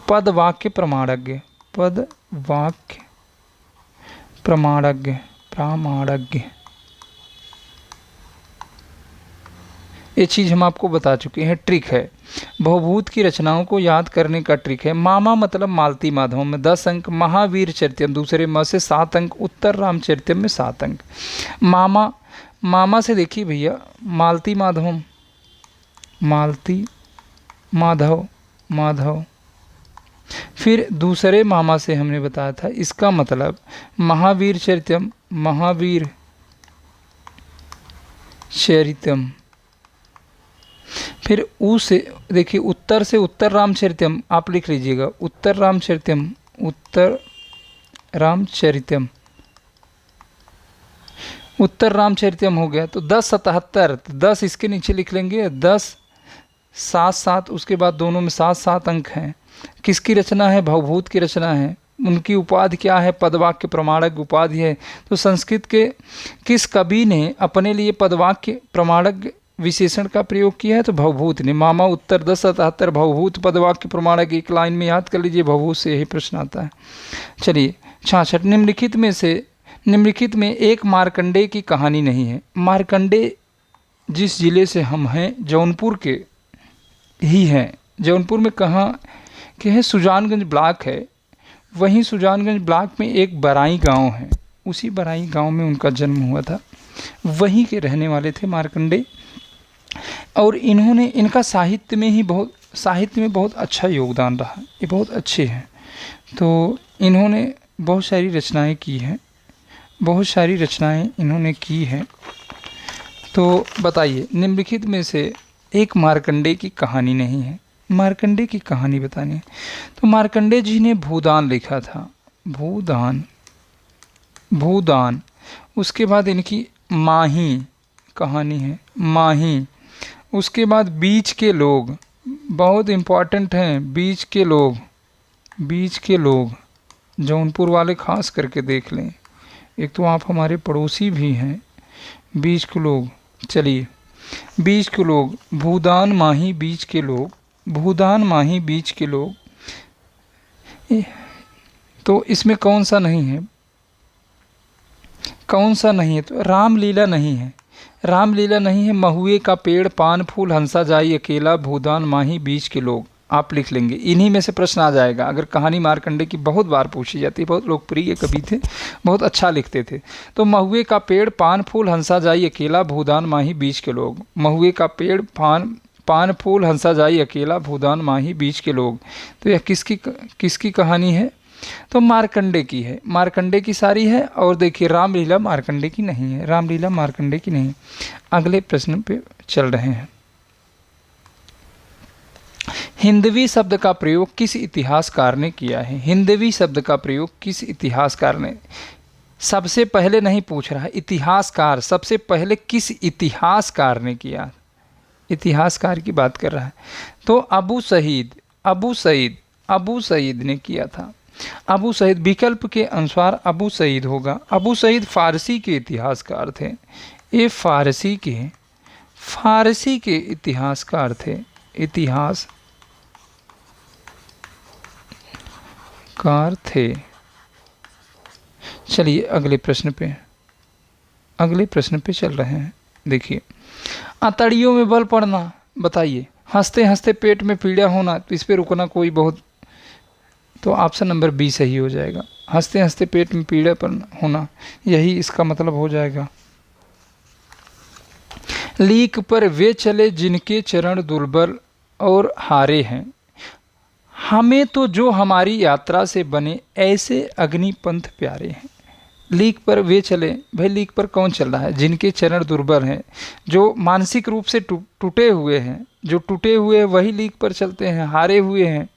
पदवाक्य प्रमाणज्ञ, प्रामाणज्ञ, ये चीज़ हम आपको बता चुके हैं, ट्रिक है। बहुभूत की रचनाओं को याद करने का ट्रिक है। मामा मतलब मालती माधव में 10 अंक, महावीर चरितम दूसरे म से 7 अंक, उत्तर रामचरितम में 7 अंक। मामा से देखिए भैया, मालती माधव। फिर दूसरे मामा से हमने बताया था, इसका मतलब महावीर चरितम। फिर ऊ से देखिए, उत्तर से उत्तर रामचरितम, आप लिख लीजिएगा, उत्तर रामचरितम। उत्तर रामचरितम हो गया। तो 1077, तो 10 इसके नीचे लिख लेंगे, 10 7 7, उसके बाद दोनों में 7 7 अंक हैं। किसकी रचना है? भवभूत की रचना है। उनकी उपाधि क्या है? पदवाक्य प्रमाणक उपाधि है। तो संस्कृत के किस कवि ने अपने लिए पदवाक्य प्रमाणक विशेषण का प्रयोग किया है? तो भवभूत ने। मामा उत्तर 1077 भवभूत पदवाक्य प्रमाणक, एक लाइन में याद कर लीजिए, भवभूत से यही प्रश्न आता है। चलिए 66, निम्नलिखित में एक मार्कंडेय की कहानी नहीं है। मार्कंडेय जिस जिले से हम हैं, जौनपुर के ही हैं। जौनपुर में कहाँ के हैं? सुजानगंज ब्लॉक है। वहीं सुजानगंज ब्लॉक में एक बराई गांव है, उसी बराई गांव में उनका जन्म हुआ था। वहीं के रहने वाले थे मार्कंडेय। और इन्होंने, इनका साहित्य में बहुत अच्छा योगदान रहा। ये बहुत अच्छे हैं। तो इन्होंने बहुत सारी रचनाएं की हैं, इन्होंने की हैं। तो बताइए, निम्नलिखित में से एक मार्कंडेय की कहानी नहीं है। मार्कंडेय की कहानी बतानी है। तो मार्कंडेय जी ने भूदान लिखा था। भूदान। उसके बाद इनकी माही कहानी है, माही। उसके बाद बीच के लोग, बहुत इम्पॉर्टेंट हैं। बीच के लोग जौनपुर वाले खास करके देख लें। एक तो आप हमारे पड़ोसी भी हैं। बीच के लोग, चलिए बीच के लोग, भूदान माही बीच के लोग, भूदान माही बीच के लोग। तो इसमें कौन सा नहीं है? तो रामलीला नहीं है। महुए का पेड़, पान फूल, हंसा जाई अकेला, भूदान माही बीच के लोग, आप लिख लेंगे। इन्हीं में से प्रश्न आ जाएगा। अगर कहानी मार्कंडेय की बहुत बार पूछी जाती है, बहुत लोकप्रिय कवि थे, बहुत अच्छा लिखते थे। तो महुए का पेड़, पान फूल, हंसा जाई अकेला, भूदान माही बीच के लोग। महुए का पेड़, पान फूल, हंसा जाई अकेला, भूदान माही बीच के लोग। तो यह किसकी कहानी है? तो मार्कंडेय की है। मार्कंडेय की सारी है। और देखिए, रामलीला मार्कंडेय की नहीं है। अगले प्रश्न पे चल रहे हैं। हिंदवी शब्द का प्रयोग किस इतिहासकार ने किया है? हिंदवी शब्द का प्रयोग किस इतिहासकार ने? सबसे पहले नहीं पूछ रहा है, इतिहासकार। सबसे पहले किस इतिहासकार ने किया? इतिहासकार की बात कर रहा है। तो अबू सईद ने किया था। अबू सईद, विकल्प के अनुसार अबू सईद होगा। अबू सईद फारसी के इतिहासकार थे। ये फारसी के इतिहासकार थे। चलिए अगले प्रश्न पे चल रहे हैं। देखिए, अतड़ियों में बल पड़ना, बताइए। हंसते हंसते पेट में पीड़ा होना, तो इस पे रुकना कोई बहुत, तो ऑप्शन नंबर बी सही हो जाएगा। हंसते हंसते पेट में पीड़ा होना, यही इसका मतलब हो जाएगा। लीक पर वे चले जिनके चरण दुर्बल और हारे हैं, हमें तो जो हमारी यात्रा से बने ऐसे अग्निपंथ प्यारे हैं। लीक पर वे चले, भाई लीक पर कौन चल रहा है? जिनके चरण दुर्बल हैं, जो मानसिक रूप से टूटे हुए हैं। जो टूटे हुए वही लीक पर चलते हैं, हारे हुए हैं।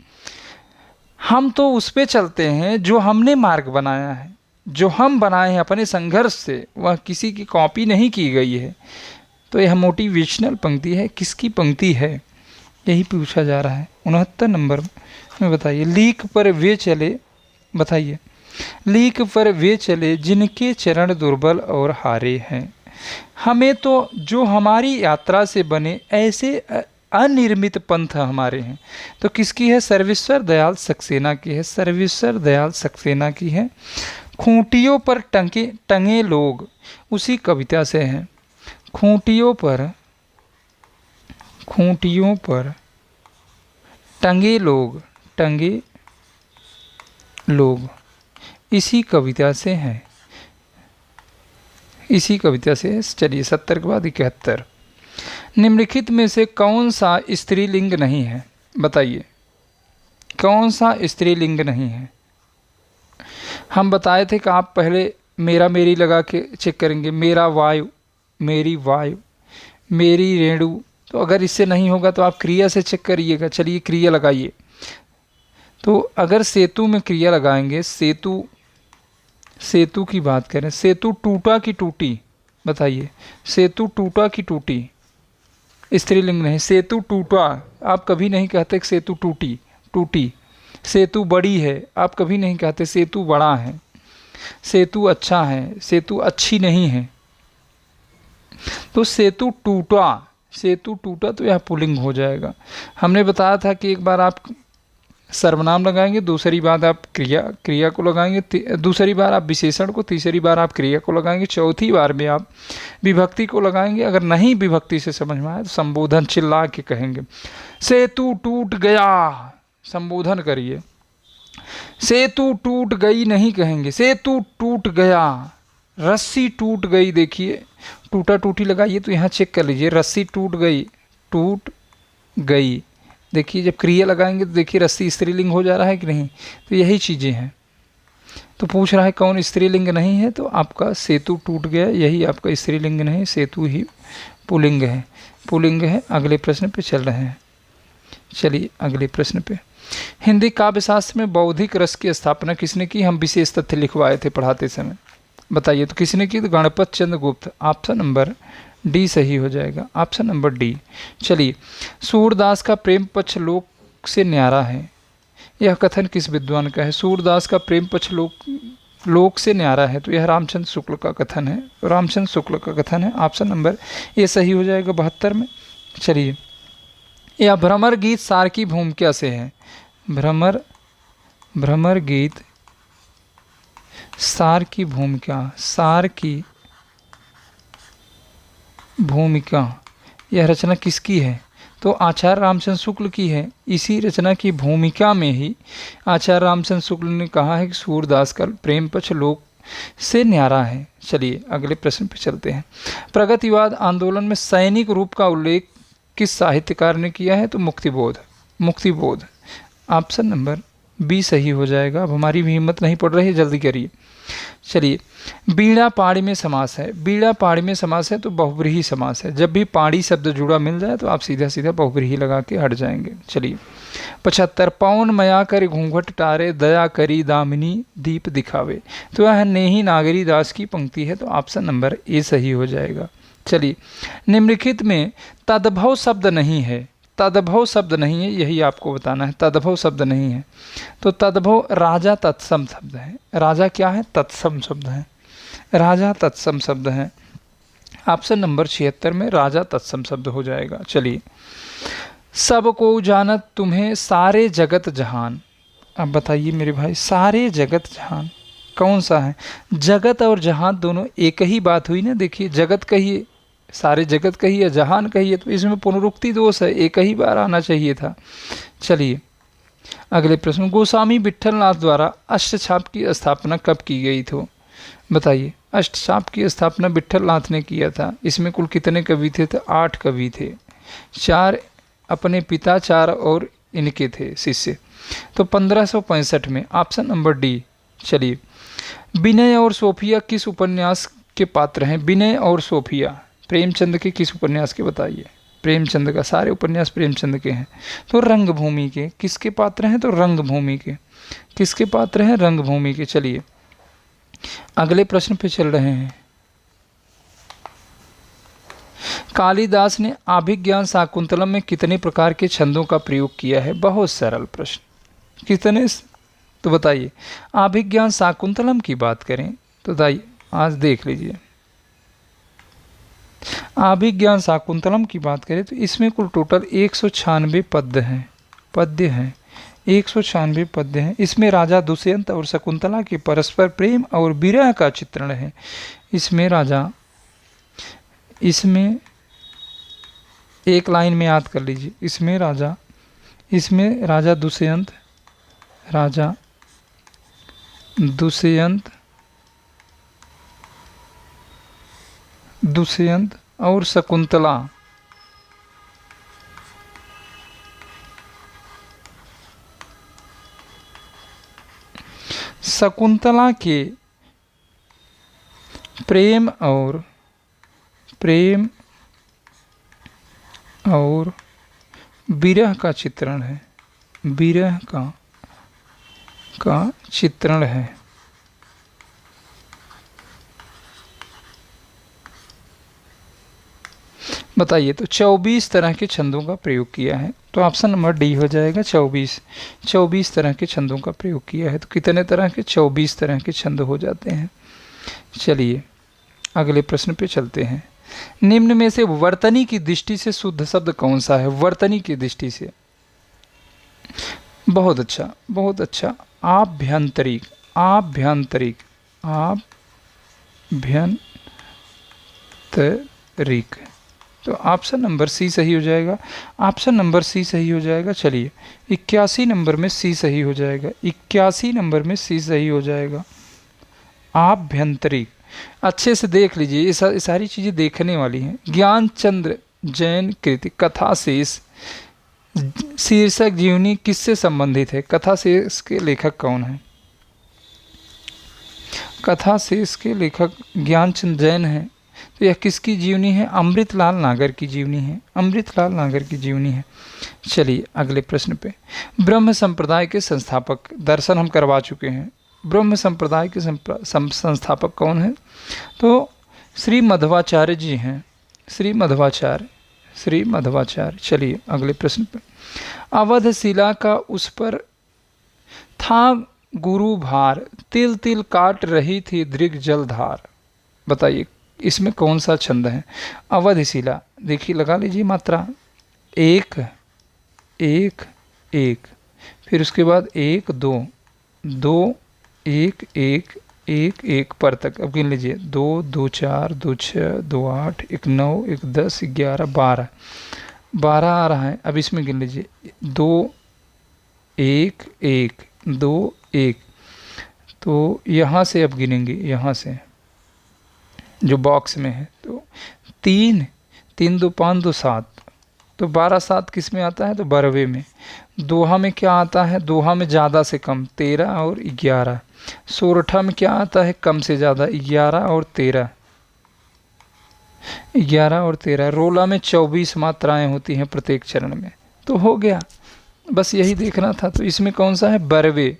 हम तो उस पे चलते हैं जो हमने मार्ग बनाया है, जो हम बनाए हैं अपने संघर्ष से, वह किसी की कॉपी नहीं की गई है। तो यह मोटिवेशनल पंक्ति है। किसकी पंक्ति है, यही पूछा जा रहा है। 69 नंबर में बताइए। लीक पर वे चले, बताइए। लीक पर वे चले जिनके चरण दुर्बल और हारे हैं, हमें तो जो हमारी यात्रा से बने ऐसे अनिर्मित पंथ हमारे हैं। तो किसकी है? सर्वेश्वर दयाल सक्सेना की है। सर्वेश्वर दयाल सक्सेना की है। खूंटियों पर टंगे लोग, उसी कविता से हैं। खूंटियों पर टंगे लोग, इसी कविता से है। चलिए 70 के बाद 71। निम्नलिखित में से कौन सा स्त्रीलिंग नहीं है? बताइए, कौन सा स्त्रीलिंग नहीं है? हम बताए थे कि आप पहले मेरा मेरी लगा के चेक करेंगे। मेरा वायु, मेरी वायु, मेरी रेणु। तो अगर इससे नहीं होगा तो आप क्रिया से चेक करिएगा। चलिए क्रिया लगाइए। तो अगर सेतु में क्रिया लगाएंगे, सेतु की बात करें, सेतु टूटा की टूटी, बताइए। सेतु टूटा कि टूटी, स्त्रीलिंग नहीं। सेतु टूटा, आप कभी नहीं कहते कि सेतु टूटी, टूटी। सेतु बड़ी है, आप कभी नहीं कहते सेतु बड़ा है। सेतु अच्छा है, सेतु अच्छी नहीं है। तो सेतु टूटा, सेतु टूटा तो यह पुल्लिंग हो जाएगा। हमने बताया था कि एक बार आप सर्वनाम लगाएंगे, दूसरी बार आप क्रिया को लगाएंगे, दूसरी बार आप विशेषण को, तीसरी बार आप क्रिया को लगाएंगे, चौथी बार में आप विभक्ति को लगाएंगे। अगर नहीं विभक्ति से समझ में आए तो संबोधन चिल्ला के कहेंगे। सेतु टूट गया, संबोधन करिए। सेतु टूट गई नहीं कहेंगे, सेतु टूट गया। रस्सी टूट गई, देखिए टूटा टूटी लगाइए तो यहाँ चेक कर लीजिए, रस्सी टूट गई, टूट गई। देखिए जब क्रिया लगाएंगे तो देखिए रस्सी स्त्रीलिंग हो जा रहा है कि नहीं। तो यही चीज़ें हैं। तो पूछ रहा है कौन स्त्रीलिंग नहीं है, तो आपका सेतु टूट गया, यही आपका स्त्रीलिंग नहीं, सेतु ही पुल्लिंग है, पुल्लिंग है। अगले प्रश्न पे चल रहे हैं। चलिए अगले प्रश्न पे। हिंदी काव्यशास्त्र में बौद्धिक रस की स्थापना किसने की? हम विशेष तथ्य लिखवाए थे पढ़ाते समय, बताइए। तो किसने की? तो गणपत चंद्र गुप्त। ऑप्शन नंबर डी सही हो जाएगा, ऑप्शन नंबर डी। चलिए, सूरदास का प्रेम पक्ष लोक से न्यारा है, यह कथन किस विद्वान का है? सूरदास का प्रेम पक्ष लोक से न्यारा है, तो यह रामचंद्र शुक्ल का कथन है, रामचंद्र शुक्ल का कथन है। ऑप्शन नंबर ए सही हो जाएगा 72 में। चलिए, यह भ्रमर गीत सार की भूमिका से है। भ्रमर गीत सार की भूमिका, सार की भूमिका, यह रचना किसकी है? तो आचार्य रामचंद्र शुक्ल की है। इसी रचना की भूमिका में ही आचार्य रामचंद्र शुक्ल ने कहा है कि सूरदास का प्रेम पक्ष लोक से न्यारा है। चलिए अगले प्रश्न पर चलते हैं। प्रगतिवाद आंदोलन में सैनिक रूप का उल्लेख किस साहित्यकार ने किया है? तो Muktibodh, Muktibodh. Option number B सही हो जाएगा। अब हमारी भी हिम्मत नहीं पड़ रही है, जल्दी करिए। चलिए, बीड़ा पाड़ी में समास है, बीड़ा पाड़ी में समास है तो बहुब्रीही समास है। जब भी पाड़ी शब्द जुड़ा मिल जाए तो आप सीधा सीधा बहुब्रीही लगा के हट जाएंगे। चलिए 75, पौन मया कर घूंघट टारे, दया करी दामिनी दीप दिखावे, तो यह नेही नागरी दास की पंक्ति है, तो ऑप्शन नंबर ए सही हो जाएगा। चलिए, निम्नलिखित में तद्भव शब्द नहीं है, तद्भव शब्द नहीं है, यही आपको बताना है। तद्भव शब्द नहीं है, तो तद्भव राजा तत्सम शब्द है। राजा क्या है? तत्सम शब्द है, राजा तत्सम शब्द है। ऑप्शन नंबर 76 में राजा तत्सम शब्द हो जाएगा। चलिए, सबको जानत तुम्हें सारे जगत जहान। अब बताइए मेरे भाई, सारे जगत जहान कौन सा है? जगत और जहान दोनों एक ही बात हुई ना। देखिए, जगत कहिए, सारे जगत कहिए, जहान कहिए, तो इसमें पुनरुक्ति दोष है, एक ही बार आना चाहिए था। चलिए अगले प्रश्न। गोस्वामी विट्ठलनाथ द्वारा अष्टछाप की स्थापना कब की गई थी? बताइए। अष्टछाप की स्थापना विट्ठलनाथ ने किया था। इसमें कुल कितने कवि थे? तो 8 कवि थे, 4 अपने पिता, 4 और इनके थे शिष्य, तो 1565 में। Option number D. चलिए, विनय और सोफिया किस उपन्यास के पात्र हैं? विनय और सोफिया प्रेमचंद के किस उपन्यास के? बताइए। प्रेमचंद का, सारे उपन्यास प्रेमचंद के हैं, तो रंगभूमि के। किसके पात्र हैं? तो रंगभूमि के। किसके पात्र हैं? रंगभूमि के। चलिए अगले प्रश्न पे चल रहे हैं। कालिदास ने अभिज्ञान शाकुंतलम में कितने प्रकार के छंदों का प्रयोग किया है? बहुत सरल प्रश्न। कितने? तो बताइए। अभिज्ञान शाकुंतलम की बात करें तो बताइए, आज देख लीजिए। अभिज्ञान शाकुंतलम की बात करें तो इसमें कुल टोटल 196 पद्य हैं, 196 पद्य हैं। इसमें राजा दुष्यंत और शकुंतला के परस्पर प्रेम और विरह का चित्रण है। इसमें एक लाइन में याद कर लीजिए। इसमें राजा दुष्यंत और शकुंतला के प्रेम और विरह का चित्रण है, विरह का चित्रण है। बताइए। तो 24 तरह के छंदों का प्रयोग किया है, तो ऑप्शन नंबर डी हो जाएगा 24। 24 तरह के छंदों का प्रयोग किया है, तो कितने तरह के? 24 तरह के छंद हो जाते हैं। चलिए अगले प्रश्न पे चलते हैं। निम्न में से वर्तनी की दृष्टि से शुद्ध शब्द कौन सा है? वर्तनी की दृष्टि से, बहुत अच्छा, बहुत अच्छा। आभ्यंतरिक, आभ्यंतरिक, आभ्यंतरिक। तो ऑप्शन नंबर सी सही हो जाएगा। ऑप्शन नंबर सी सही हो जाएगा। चलिए 81 नंबर में सी सही हो जाएगा। 81 नंबर में सी सही हो जाएगा। आभ्यंतरिक, अच्छे से देख लीजिए, ये सारी चीज़ें देखने वाली हैं। ज्ञानचंद्र जैन कृति कथा शेष शीर्षक जीवनी किससे संबंधित है? कथा शेष के लेखक कौन है? कथा शेष के लेखक ज्ञानचंद जैन है। तो यह किसकी जीवनी है? अमृतलाल नागर की जीवनी है। अमृतलाल नागर की जीवनी है। चलिए अगले प्रश्न पे। ब्रह्म संप्रदाय के संस्थापक, दर्शन हम करवा चुके हैं। ब्रह्म संप्रदाय के संस्थापक कौन है? तो श्री मध्वाचार्य जी हैं। श्री मध्वाचार्य, श्री मध्वाचार्य। चलिए अगले प्रश्न पे। अवध शिला का उस पर था गुरु भार, तिल तिल काट रही थी दृग जलधार। बताइए इसमें कौन सा छंद है? अवध शिला, देखिए लगा लीजिए मात्रा, एक एक एक, फिर उसके बाद एक दो, दो एक एक एक एक पर तक। अब गिन लीजिए, 2 2 4 2 6 2 8 1 9 1 10 11 12, 12 आ रहा है। अब इसमें गिन लीजिए, 2 1 1 2 1। तो यहाँ से अब गिनेंगे, यहाँ से जो बॉक्स में है, तो 3 3 2 5 2 7, तो 12 7 किस में आता है? तो 12वें में। दोहा में क्या आता है? दोहा में ज़्यादा से कम 13 और 11। सोरठा में क्या आता है? कम से ज़्यादा 11 और 13, 11 और 13। रोला में 24 मात्राएं होती हैं प्रत्येक चरण में। तो हो गया, बस यही देखना था। तो इसमें कौन सा है? 12वें।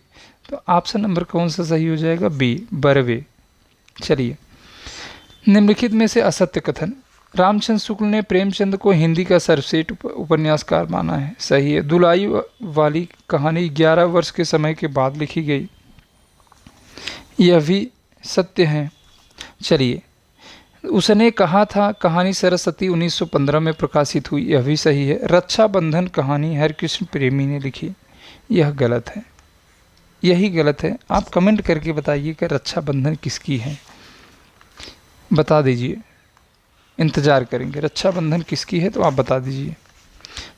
तो ऑप्शन नंबर कौन सा सही हो जाएगा? बी, 12वें। चलिए निम्नलिखित में से असत्य कथन। रामचंद्र शुक्ल ने प्रेमचंद को हिंदी का सर्वश्रेष्ठ उपन्यासकार माना है। सही है। दुलाई वाली कहानी 11 वर्ष के समय के बाद लिखी गई, यह भी सत्य है। चलिए उसने कहा था कहानी सरस्वती 1915 में प्रकाशित हुई, यह भी सही है। रक्षाबंधन कहानी हरिकृष्ण प्रेमी ने लिखी, यह गलत है, यही गलत है। आप कमेंट करके बताइए कि रक्षाबंधन किसकी है, बता दीजिए, इंतज़ार करेंगे। रक्षाबंधन किसकी है तो आप बता दीजिए।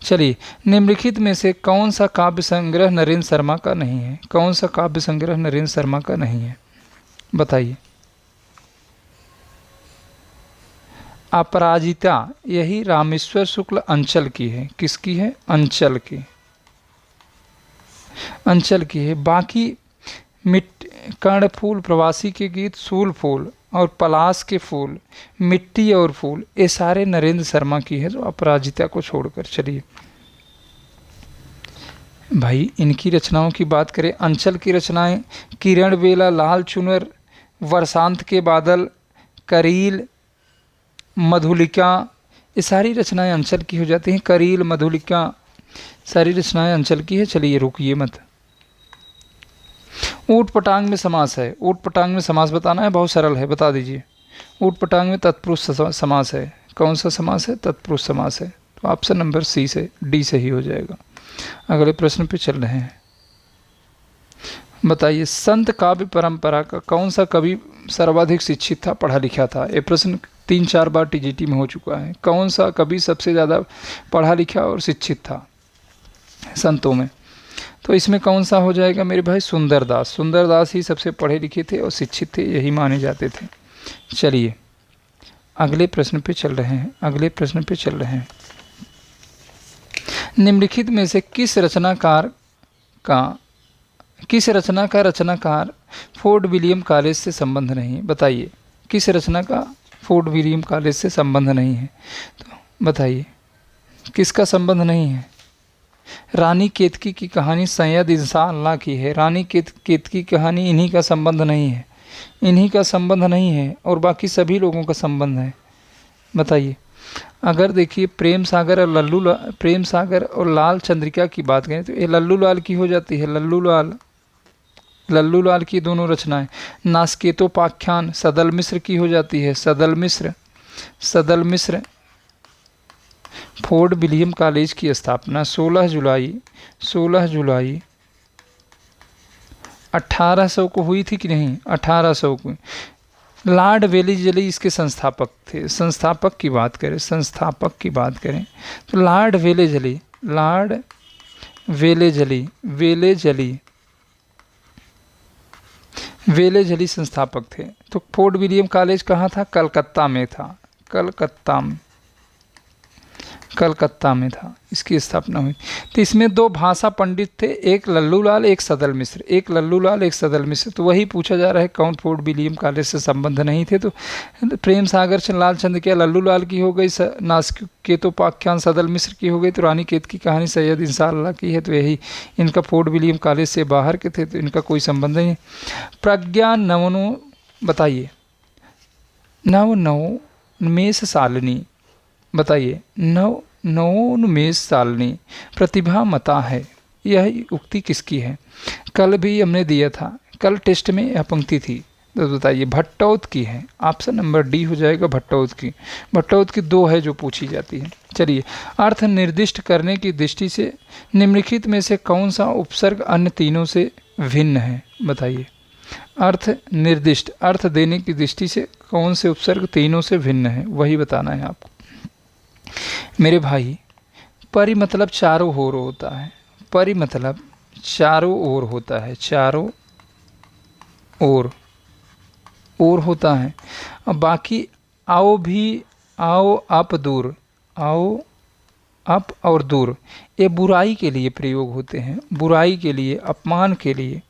चलिए निम्नलिखित में से कौन सा काव्य संग्रह नरेंद्र शर्मा का नहीं है? कौन सा काव्य संग्रह नरेंद्र शर्मा का नहीं है? बताइए। अपराजिता, यही रामेश्वर शुक्ल अंचल की है। किसकी है? अंचल की, अंचल की है। बाकी कर्णफूल, प्रवासी के गीत, सूल फूल और पलाश के फूल, मिट्टी और फूल, ये सारे नरेंद्र शर्मा की है, जो अपराजिता को छोड़कर। चलिए भाई इनकी रचनाओं की बात करें, अंचल की रचनाएं किरण बेला, लाल चुनर, वर्षांत के बादल, करील, मधुलिका, ये सारी रचनाएं अंचल की हो जाती हैं। करील, मधुलिका, सारी रचनाएं अंचल की है। चलिए रुकिए मत। ऊट पटांग में समास है। ऊट पटांग में समास बताना है, बहुत सरल है, बता दीजिए। ऊट पटांग में तत्पुरुष समास है। कौन सा समास है? तत्पुरुष समास है। तो ऑप्शन नंबर सी से डी सही हो जाएगा। अगले प्रश्न पे चल रहे हैं। बताइए संत काव्य परंपरा का कौन सा कवि सर्वाधिक शिक्षित था, पढ़ा लिखा था? ये प्रश्न 3-4 बार टीजीटी में हो चुका है। कौन सा कवि सबसे ज़्यादा पढ़ा लिखा और शिक्षित था संतों में? तो इसमें कौन सा हो जाएगा मेरे भाई? सुंदरदास। सुंदरदास ही सबसे पढ़े लिखे थे और शिक्षित थे, यही माने जाते थे। चलिए अगले प्रश्न पे चल रहे हैं। अगले प्रश्न पे चल रहे हैं। निम्नलिखित में से किस रचनाकार रचनाकार फोर्ट विलियम कॉलेज से संबंध नहीं? बताइए किस रचना का फोर्ट विलियम कॉलेज से संबंध नहीं है? तो बताइए किसका संबंध नहीं है? रानी केतकी की कहानी सैयद इंशाअल्लाह की है। रानी केतकी की कहानी इन्हीं का संबंध नहीं है, इन्हीं का संबंध नहीं है, और बाकी सभी लोगों का संबंध है। बताइए अगर देखिए प्रेम सागर और लाल चंद्रिका की बात करें तो ये लल्लू लाल की हो जाती है, लल्लू लाल की दोनों रचनाएं। नास्केतोपाख्यान सदल मिश्र की हो जाती है, सदल मिश्र। फोर्ट विलियम कॉलेज की स्थापना 16 जुलाई 1800 को हुई थी कि नहीं, 1800 को। लॉर्ड वेलेजली इसके संस्थापक थे। संस्थापक की बात करें तो लॉर्ड वेलेजली संस्थापक थे। तो फोर्ट विलियम कॉलेज कहाँ था? कलकत्ता में था, इसकी स्थापना हुई। तो इसमें दो भाषा पंडित थे, एक लल्लू लाल एक सदल मिश्र। तो वही पूछा जा रहा है कौन फोर्ट विलियम कॉलेज से संबंध नहीं थे। तो प्रेम सागर से लाल चंद क्या लल्लू लाल की हो गई, नास्केतोपाख्यान सदल मिश्र की हो गई, तो रानी केत की कहानी सैयद इंसाअल्लाह की है। तो यही इनका फोर्ट विलियम कॉलेज से बाहर के थे, तो इनका कोई संबंध नहीं है। प्रज्ञा नवनो बताइए, नवोन्मेष सालिनी बताइए, नवोन्मेष सालिनी प्रतिभा मता है, यह उक्ति किसकी है? कल भी हमने दिया था, कल टेस्ट में यह पंक्ति थी, तो बताइए भट्टौत की है। ऑप्शन नंबर डी हो जाएगा भट्टौत की 2 है जो पूछी जाती है। चलिए, अर्थ निर्दिष्ट करने की दृष्टि से निम्नलिखित में से कौन सा उपसर्ग अन्य तीनों से भिन्न है? बताइए, अर्थ देने की दृष्टि से कौन से उपसर्ग तीनों से भिन्न है, वही बताना है आपको। मेरे भाई, परि मतलब चारों ओर होता है, चारों ओर होता है। अब बाकी आओ अप और दूर, ये बुराई के लिए प्रयोग होते हैं, बुराई के लिए, अपमान के लिए,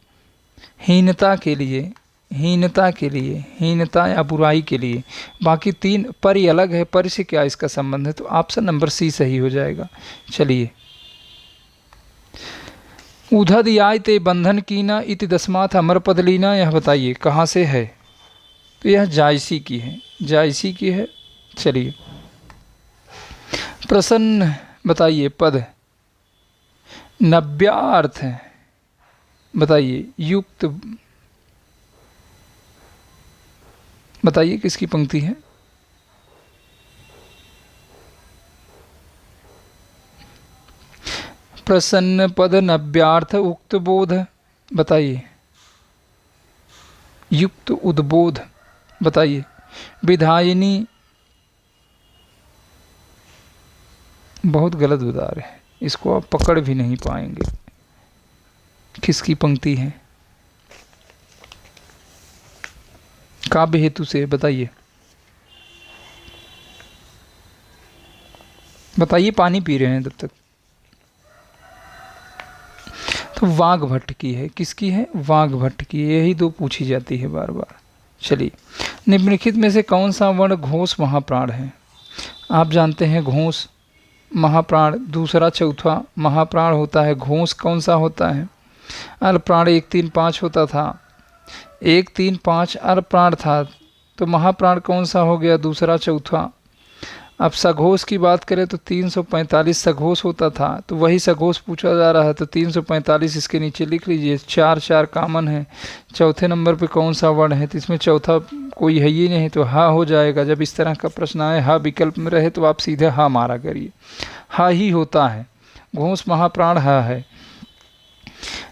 हीनता या बुराई के लिए। बाकी 3 परि अलग है, परि से क्या इसका संबंध है? तो ऑप्शन नंबर सी सही हो जाएगा। चलिए, उधद यायते बंधन कीना इति दस्माथ अमर पद लीना, यह बताइए कहाँ से है? तो यह जायसी की है। चलिए, प्रसन्न बताइए पद, नव्यार्थ बताइए, युक्त बताइए किसकी पंक्ति है? प्रसन्न पद नव्यार्थ उक्त बोध बताइए, युक्त उद्बोध बताइए, विधायिनी बहुत गलत बता रहे हैं, इसको आप पकड़ भी नहीं पाएंगे, किसकी पंक्ति है? काव्य हेतु से बताइए, पानी पी रहे हैं तब तक। तो वाग्भट्ट की है, किसकी है? वाग्भट्ट की। यही 2 पूछी जाती है बार बार। चलिए, निम्नलिखित में से कौन सा वर्ण घोष महाप्राण है? आप जानते हैं घोष महाप्राण, दूसरा चौथा महाप्राण होता है। घोष कौन सा होता है? अल्पप्राण 1 3 5 होता था, 1 3 5 अल्पप्राण था, तो महाप्राण कौन सा हो गया? दूसरा चौथा। अब सघोष की बात करें तो 345 सघोष होता था, तो वही सघोष पूछा जा रहा है, तो 345 इसके नीचे लिख लीजिए। 4 कॉमन है। चौथे नंबर पे कौन सा वर्ण है? तो इसमें चौथा कोई है ही नहीं, तो हा हो जाएगा। जब इस तरह का प्रश्न आए, हा विकल्प में रहे, तो आप सीधे हा मारा करिए, हा ही होता है। घोष महाप्राण हा है।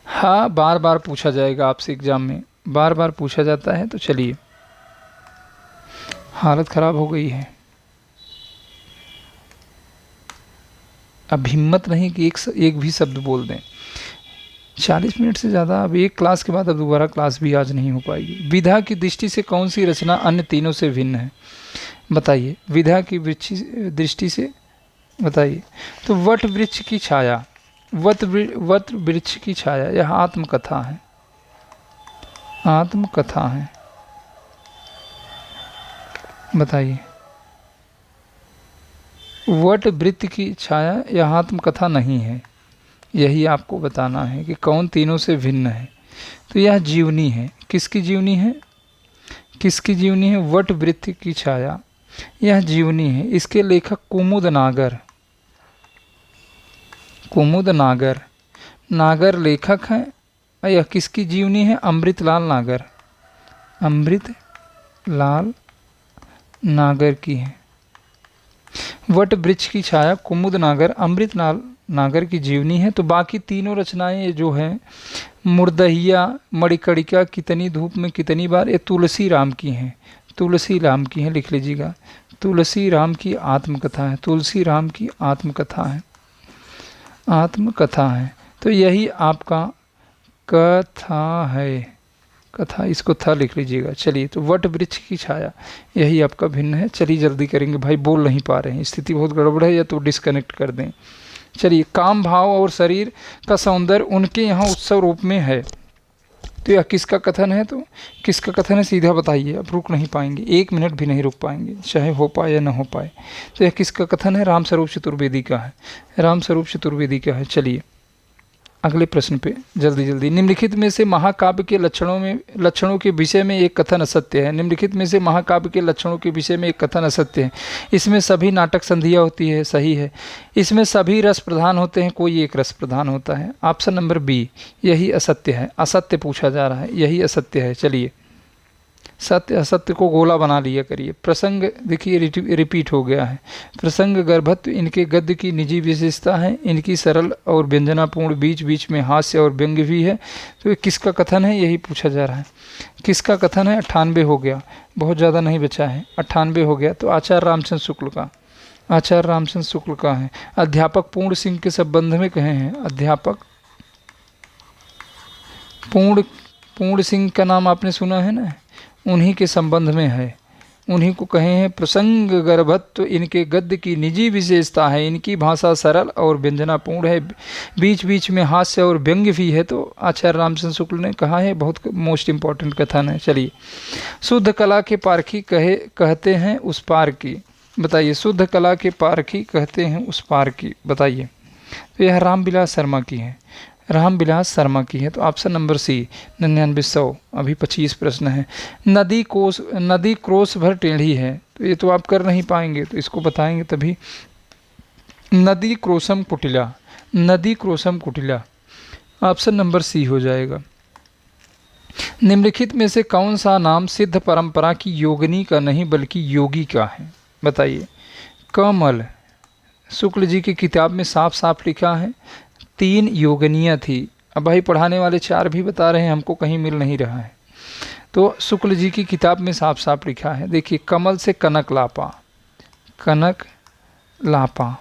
हा बार बार पूछा जाएगा आपसे एग्जाम में, बार बार पूछा जाता है। तो चलिए, हालत ख़राब हो गई है। अब हिम्मत नहीं कि एक भी शब्द बोल दें। 40 मिनट से ज़्यादा, अब एक क्लास के बाद अब दोबारा क्लास भी आज नहीं हो पाएगी। विधा की दृष्टि से कौन सी रचना अन्य तीनों से भिन्न है? बताइए, विधा की दृष्टि से बताइए। तो वट वृक्ष की छाया, वट वृक्ष की छाया, यह आत्मकथा है, आत्मकथा है। बताइए, वट वृत्त की छाया यह आत्मकथा नहीं है। यही आपको बताना है कि कौन तीनों से भिन्न है। तो यह जीवनी है। किसकी जीवनी है? किसकी जीवनी है? वट वृत्त की छाया यह जीवनी है। इसके लेखक कुमुद नागर, कुमुद नागर, नागर लेखक हैं। यह किसकी जीवनी है? अमृतलाल नागर, अमृतलाल नागर की है। वट वृक्ष की छाया कुमुद नागर, अमृतलाल नागर की जीवनी है। तो बाकी तीनों रचनाएं जो हैं, मुर्दहिया, मणिकर्णिका, कितनी धूप में कितनी बार, ये तुलसी राम की हैं, तुलसी राम की हैं, लिख लीजिएगा। तुलसी राम की आत्मकथा है, तुलसी राम की आत्मकथा है, आत्मकथा है। तो यही आपका कथा है, कथा, इसको था लिख लीजिएगा। चलिए, तो वट वृक्ष की छाया यही आपका भिन्न है। चलिए जल्दी करेंगे भाई, बोल नहीं पा रहे हैं, स्थिति बहुत गड़बड़ है, या तो डिस्कनेक्ट कर दें। चलिए, काम भाव और शरीर का सौंदर्य उनके यहाँ उत्सव रूप में है। तो यह किसका कथन है? तो किसका कथन है सीधा बताइए, अब रुक नहीं पाएंगे, 1 मिनट भी नहीं रुक पाएंगे, चाहे हो पाए या ना हो पाए। तो यह किसका कथन है? रामस्वरूप चतुर्वेदी का है, रामस्वरूप चतुर्वेदी का है। चलिए अगले प्रश्न पे जल्दी जल्दी। निम्नलिखित में से महाकाव्य के लक्षणों के विषय में एक कथन असत्य है। निम्नलिखित में से महाकाव्य के लक्षणों के विषय में एक कथन असत्य है। इसमें सभी नाटक संधिया होती है, सही है। इसमें सभी रस प्रधान होते हैं, कोई एक रस प्रधान होता है। ऑप्शन नंबर बी यही असत्य है, असत्य पूछा जा रहा है, यही असत्य है। चलिए, सत्य असत्य को गोला बना लिया करिए। प्रसंग देखिए रिपीट हो गया है। प्रसंग गर्भत्व इनके गद्य की निजी विशेषता है, इनकी सरल और व्यंजनापूर्ण, बीच बीच में हास्य और व्यंग भी है। तो ये किसका कथन है, यही पूछा जा रहा है। किसका कथन है? 98 हो गया, बहुत ज़्यादा नहीं बचा है, 98 हो गया। तो आचार्य रामचंद्र शुक्ल का, आचार्य रामचंद्र शुक्ल का है। अध्यापक पूर्ण सिंह के संबंध में कहे हैं, अध्यापक पूर्ण सिंह का नाम आपने सुना है ना, उन्हीं के संबंध में है, उन्हीं को कहे हैं। प्रसंग गर्भत्व इनके गद्य की निजी विशेषता है, इनकी भाषा सरल और व्यंजनापूर्ण है, बीच बीच में हास्य और व्यंग्य भी है। तो आचार्य रामचंद्र शुक्ल ने कहा है, बहुत मोस्ट इम्पॉर्टेंट कथन है। चलिए, शुद्ध कला के पारखी कहते हैं उस पार की, बताइए। शुद्ध कला के पारखी कहते हैं उस पार की, बताइए। तो यह रामविलास शर्मा की है, रामविलास शर्मा की है। तो ऑप्शन नंबर सी 9900। अभी 25 प्रश्न है। नदी क्रोश भर टेढ़ी है, तो ये तो आप कर नहीं पाएंगे, तो इसको बताएंगे तभी। नदी क्रोशम कुटिला, नदी क्रोशम कुटिला, ऑप्शन नंबर सी हो जाएगा। निम्नलिखित में से कौन सा नाम सिद्ध परंपरा की योगिनी का नहीं बल्कि योगी का है, बताइए। कमल, शुक्ल जी की किताब में साफ साफ लिखा है 3 योगिनियाँ थी। अब भाई पढ़ाने वाले 4 भी बता रहे हैं, हमको कहीं मिल नहीं रहा है। तो शुक्ल जी की किताब में साफ साफ लिखा है, देखिए। कमल से कनक लापा, कनक लापा।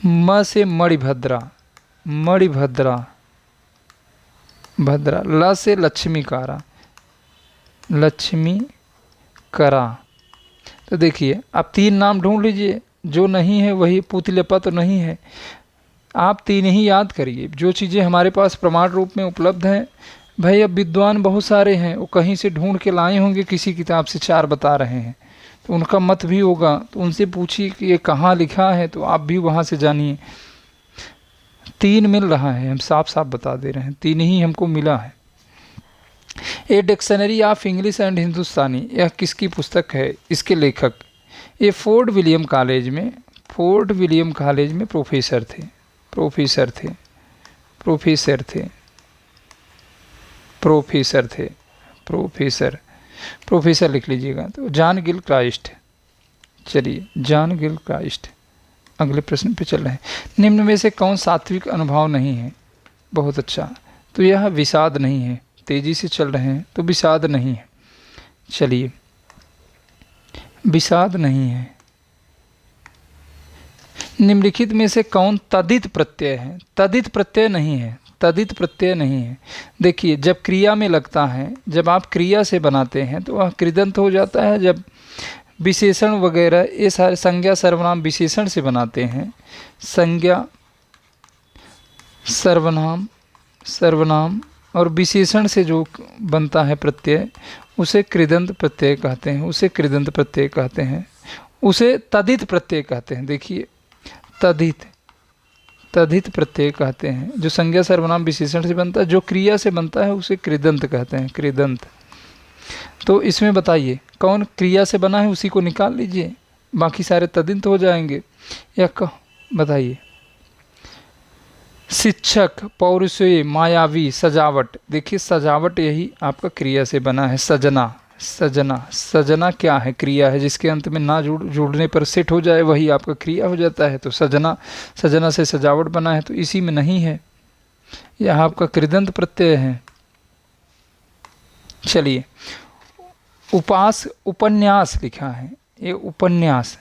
म से मणिभद्रा, मणिभद्रा भद्रा। ल से लक्ष्मीकारा, लक्ष्मी करा। तो देखिए, आप 3 नाम ढूंढ लीजिए, जो नहीं है वही पुतलेपा तो नहीं है। आप 3 ही याद करिए, जो चीज़ें हमारे पास प्रमाण रूप में उपलब्ध हैं। भाई अब विद्वान बहुत सारे हैं, वो कहीं से ढूंढ के लाए होंगे, किसी किताब से 4 बता रहे हैं, तो उनका मत भी होगा, तो उनसे पूछिए कि ये कहाँ लिखा है, तो आप भी वहाँ से जानिए। 3 मिल रहा है, हम साफ साफ बता दे रहे हैं, 3 ही हमको मिला है। A dictionary of English and Hindustani, यह किसकी पुस्तक है? इसके लेखक ये फोर्ट विलियम कॉलेज में प्रोफेसर थे, प्रोफेसर लिख लीजिएगा। तो जॉन गिल क्राइस्ट। चलिए, जॉन गिल क्राइस्ट। अगले प्रश्न पे चल रहे हैं। निम्न में से कौन सात्विक अनुभव नहीं है? बहुत अच्छा, तो यह विषाद नहीं है। तेजी से चल रहे हैं तो विषाद नहीं है। चलिए, विषाद नहीं है। निम्नलिखित में से कौन तदित प्रत्यय है? तदित प्रत्यय नहीं है, तदित प्रत्यय नहीं है। देखिए, जब क्रिया में लगता है, जब आप क्रिया से बनाते हैं तो वह कृदंत हो जाता है। जब विशेषण वगैरह ये सारे संज्ञा सर्वनाम विशेषण से बनाते हैं, संज्ञा सर्वनाम और विशेषण से जो बनता है प्रत्यय, उसे कृदंत प्रत्यय कहते हैं, उसे तदित प्रत्यय कहते हैं। देखिए, तदित प्रत्यय कहते हैं। जो संज्ञा सर्वनाम विशेषण से बनता है, जो क्रिया से बनता है, उसे कृदंत कहते हैं, कृदंत। तो इसमें बताइए कौन क्रिया से बना है, उसी को निकाल लीजिए, बाकी सारे तदिंत हो जाएंगे। या बताइए। शिक्षक, पौरुषेय, मायावी, सजावट। देखिए सजावट यही आपका क्रिया से बना है। सजना, सजना, सजना क्या है? क्रिया है, जिसके अंत में ना जुड़ने पर सेट हो जाए वही आपका क्रिया हो जाता है। तो सजना, सजना से सजावट बना है, तो इसी में नहीं है, यह आपका कृदंत प्रत्यय है। चलिए, उपास, उपन्यास लिखा है, ये उपन्यास,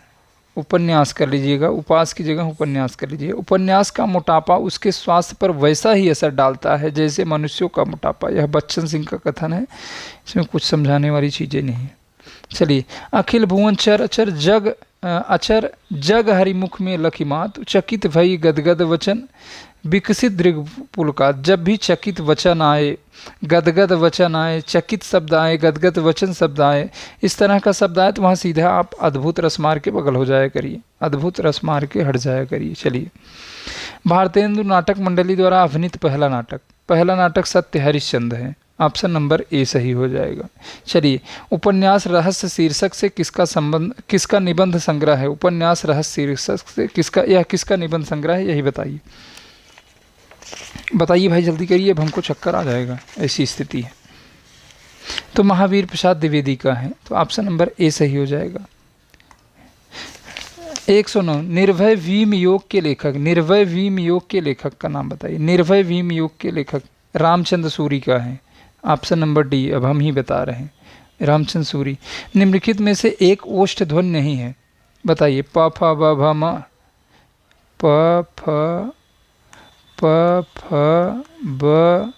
उपन्यास कर लीजिएगा, उपास की जगह उपन्यास कर लीजिए। उपन्यास का मोटापा उसके स्वास्थ्य पर वैसा ही असर डालता है जैसे मनुष्यों का मोटापा। यह बच्चन सिंह का कथन है, इसमें कुछ समझाने वाली चीज़ें नहीं है। चलिए, अखिल भुवन चर अचर जग अचर जग हरिमुख में लखिमात, चकित भई गदगद वचन विकसित दृगपुल का। जब भी चकित वचन आए, गदगद वचन आए, चकित शब्द आए, गदगद वचन शब्द आए, इस तरह का शब्द आए, तो वहाँ सीधा आप अद्भुत रस मार के बगल हो जाया करिए, अद्भुत रस मार के हट जाया करिए। चलिए, भारतेंदु नाटक मंडली द्वारा अभिनीत पहला नाटक, पहला नाटक सत्य हरिश्चंद्र है, ऑप्शन नंबर ए सही हो जाएगा। चलिए, उपन्यास रहस्य शीर्षक से किसका संबंध, किसका निबंध संग्रह है? उपन्यास रहस्य शीर्षक से किसका, यह किसका निबंध संग्रह है, यही बताइए। बताइए भाई, जल्दी करिए, अब हमको चक्कर आ जाएगा, ऐसी स्थिति है। तो महावीर प्रसाद द्विवेदी का है, तो ऑप्शन नंबर ए सही हो जाएगा। 109, निर्भय भीम योग के लेखक, निर्भय भीम योग के लेखक का नाम बताइए। निर्भय भीम योग के लेखक रामचंद्र सूरी का है, ऑप्शन नंबर डी। अब हम ही बता रहे हैं, रामचंद्र सूरी। निम्नलिखित में से एक ओष्ठ ध्वनि नहीं है, बताइए। प फ ब भ म, प फ प फ ब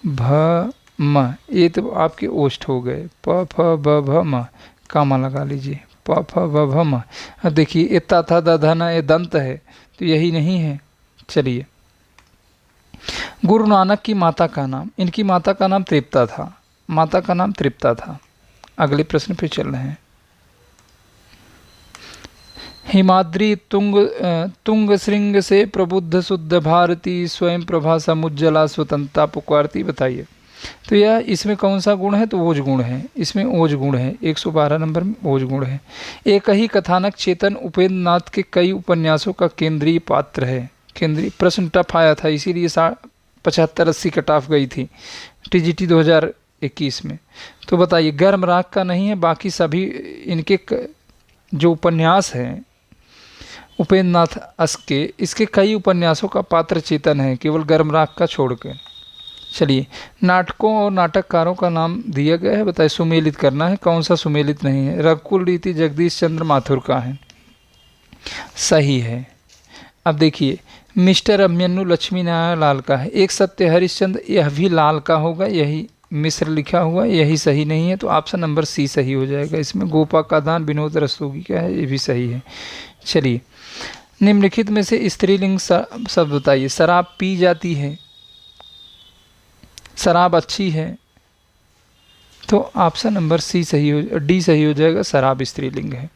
भ म, ये तो आपके ओष्ठ हो गए। प फ ब भ म, कामा लगा लीजिए, प फ ब भ म। अब देखिए, इतना था दधना, ये दंत है, तो यही नहीं है। चलिए, गुरु नानक की माता का नाम, इनकी माता का नाम तृप्ता था, माता का नाम तृप्ता था। अगले प्रश्न पे चल रहे हैं। हिमाद्री तुंग श्रृंग से प्रबुद्ध शुद्ध भारती, स्वयं प्रभा समुज्जला स्वतंत्रता पुकारती, बताइए। तो यह इसमें कौन सा गुण है? तो ओज गुण है, इसमें ओज गुण है, 112 नंबर में ओज गुण है। एक ही कथानक चेतन उपेंद्र नाथ के कई उपन्यासों का केंद्रीय पात्र है। केंद्रीय प्रश्न टफ आया था, इसीलिए 75-80 कट ऑफ गई थी टीजीटी 2021 में। तो बताइए, गर्म राग का नहीं है, बाकी सभी इनके जो उपन्यास हैं उपेंद्र नाथ अस के, इसके कई उपन्यासों का पात्र चेतन है, केवल गर्म राग का छोड़ के। चलिए, नाटकों और नाटककारों का नाम दिया गया है, बताइए। सुमेलित करना है, कौन सा सुमेलित नहीं है? रघुकुल रीति जगदीश चंद्र माथुर का है, सही है। अब देखिए, मिस्टर अभिमन्यु लक्ष्मी नारायण लाल का है। एक सत्य हरिश्चंद्र, यह भी लाल का होगा, यही मिश्र लिखा हुआ, यही सही नहीं है, तो ऑप्शन नंबर सी सही हो जाएगा। इसमें गोपा का दान विनोद रस्तोगी का है, ये भी सही है। चलिए, निम्नलिखित में से स्त्रीलिंग शब्द बताइए। शराब पी जाती है, शराब अच्छी है, तो ऑप्शन नंबर सी सही हो, डी सही हो जाएगा, शराब स्त्रीलिंग है।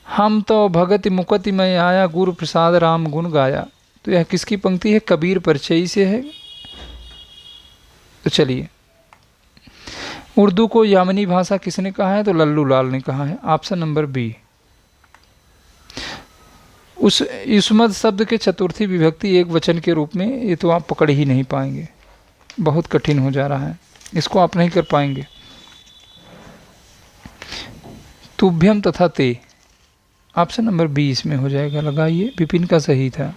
हम तो भगति मुकति में आया, गुरु प्रसाद राम गुण गाया, तो यह किसकी पंक्ति है? कबीर परिचय से है। तो चलिए, उर्दू को यामनी भाषा किसने कहा है? तो लल्लू लाल ने कहा है, ऑप्शन नंबर बी। उस युष्मद शब्द के चतुर्थी विभक्ति एक वचन के रूप में, ये तो आप पकड़ ही नहीं पाएंगे, बहुत कठिन हो जा रहा है, इसको आप नहीं कर पाएंगे। तुभ्यम तथा ते, ऑप्शन नंबर बी इसमें हो जाएगा, लगाइए। विपिन का सही था,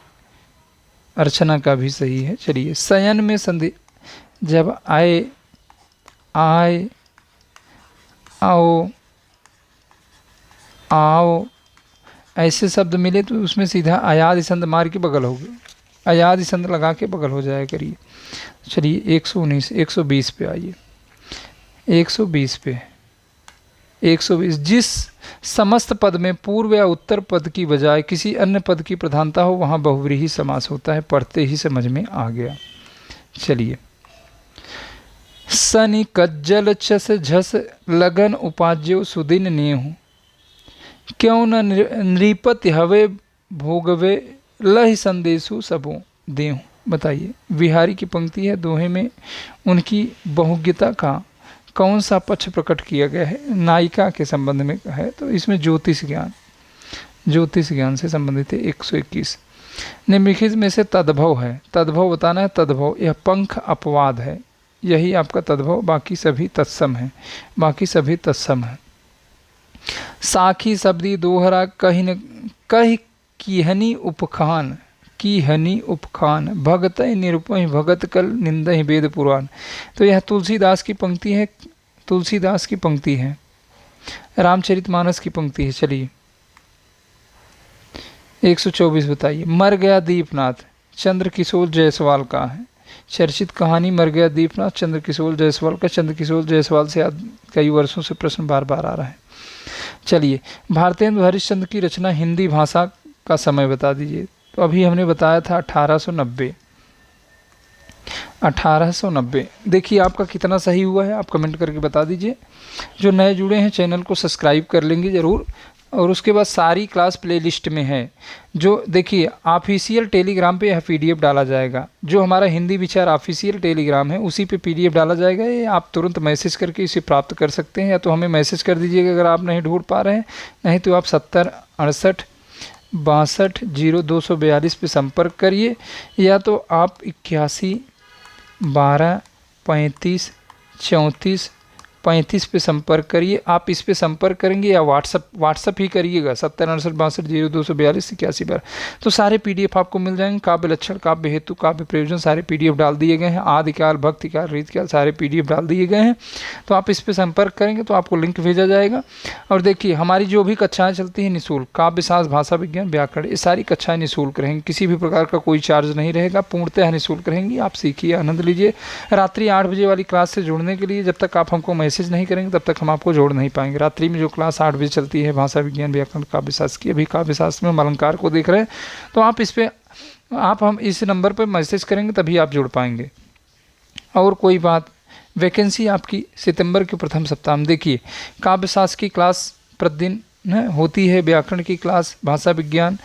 अर्चना का भी सही है। चलिए, शयन में संधि, जब आए, आए, आओ, आओ, ऐसे शब्द मिले तो उसमें सीधा अयाद संध मार के बगल हो गए, अयाद संध लगा के बगल हो जाया करिए। चलिए, 119, 120 पे आइए, 120 पे, 120। जिस समस्त पद में पूर्व या उत्तर पद की बजाय किसी अन्य पद की प्रधानता हो, वहाँ बहुव्रीहि समास होता है, पढ़ते ही समझ में आ गया। चलिए, सनि कज्जल चस झस लगन उपाज्यो सुदिन नेहु, क्यों न नृपति हवे भोगवे लहि संदेशु सबों देहूँ, बताइए। विहारी की पंक्ति है, दोहे में उनकी बहुज्ञता का कौन सा पक्ष प्रकट किया गया है? नायिका के संबंध में है, तो इसमें ज्योतिष ज्ञान से संबंधित है 121। निम्नलिखित में से तद्भव है, तद्भव बताना है। तद्भव यह पंख अपवाद है, यही आपका तद्भव, बाकी सभी तत्सम है, बाकी सभी तत्सम है। साखी शब्दी दोहरा कही किहनी उपखान, किहनी उपखान भगत निरूपहि भगत कल निंदहि वेद पुराण। तो यह तुलसीदास की पंक्ति है, तुलसीदास की पंक्ति है, रामचरितमानस की पंक्ति है। चलिए 124 बताइए। मर गया दीपनाथ चंद्रकिशोर जायसवाल का है, चर्चित कहानी मर गया दीपनाथ चंद्रकिशोर जायसवाल का। चंद्रकिशोर जायसवाल से कई वर्षों से प्रश्न बार बार आ रहा है। चलिए भारतेंदु हरिश्चंद्र की रचना हिंदी भाषा का समय बता दीजिए। तो अभी हमने बताया था 1890। 1890। देखिए आपका कितना सही हुआ है, आप कमेंट करके बता दीजिए। जो नए जुड़े हैं चैनल को सब्सक्राइब कर लेंगे ज़रूर। और उसके बाद सारी क्लास प्लेलिस्ट में है। जो देखिए ऑफिशियल टेलीग्राम पे यह पीडीएफ डाला जाएगा, जो हमारा हिंदी विचार ऑफिशियल टेलीग्राम है उसी पे पीडीएफ डाला जाएगा। ये आप तुरंत मैसेज करके इसे प्राप्त कर सकते हैं, या तो हमें मैसेज कर दीजिएगा अगर आप नहीं ढूंढ पा रहे हैं, नहीं तो आप 70 68 62 0242 पे संपर्क करिए, या तो आप 81 12 35 34 35 पे संपर्क करिए। आप इस पे संपर्क करेंगे या व्हाट्सअप ही करिएगा 70 68 62 0242 81 पर, तो सारे पीडीएफ आपको मिल जाएंगे। काव्य लक्षण, काव्य हेतु, काव्य प्रयोजन सारे पीडीएफ डाल दिए गए हैं। आदिकाल, भक्तिकाल, रीतिकाल सारे पीडीएफ डाल दिए गए हैं। तो आप इस पे संपर्क करेंगे तो आपको लिंक भेजा जाएगा। और देखिए हमारी जो भी कक्षाएँ चलती हैं निःशुल्क, काव्य शास्त्र, भाषा विज्ञान, व्याकरण, ये सारी कक्षाएँ निःशुल्क रहेंगी, किसी भी प्रकार का कोई चार्ज नहीं रहेगा, पूर्णतः निःशुल्क रहेंगी। आप सीखिए, आनंद लीजिए। रात्रि 8 बजे वाली क्लास से जुड़ने के लिए जब तक आप हमको मैसेज नहीं करेंगे तब तक हम आपको जोड़ नहीं पाएंगे। रात्रि में जो क्लास 8 बजे चलती है भाषा विज्ञान, व्याकरण, काव्य शास्त्र की, अभी काव्य शास्त्र में हम अलंकार को देख रहे हैं, तो आप इस पे हम इस नंबर पर मैसेज करेंगे तभी आप जुड़ पाएंगे। और कोई बात, वैकेंसी आपकी सितंबर के प्रथम सप्ताह में। देखिए काव्य शास्त्र की क्लास प्रतिदिन होती है, व्याकरण की क्लास, भाषा विज्ञान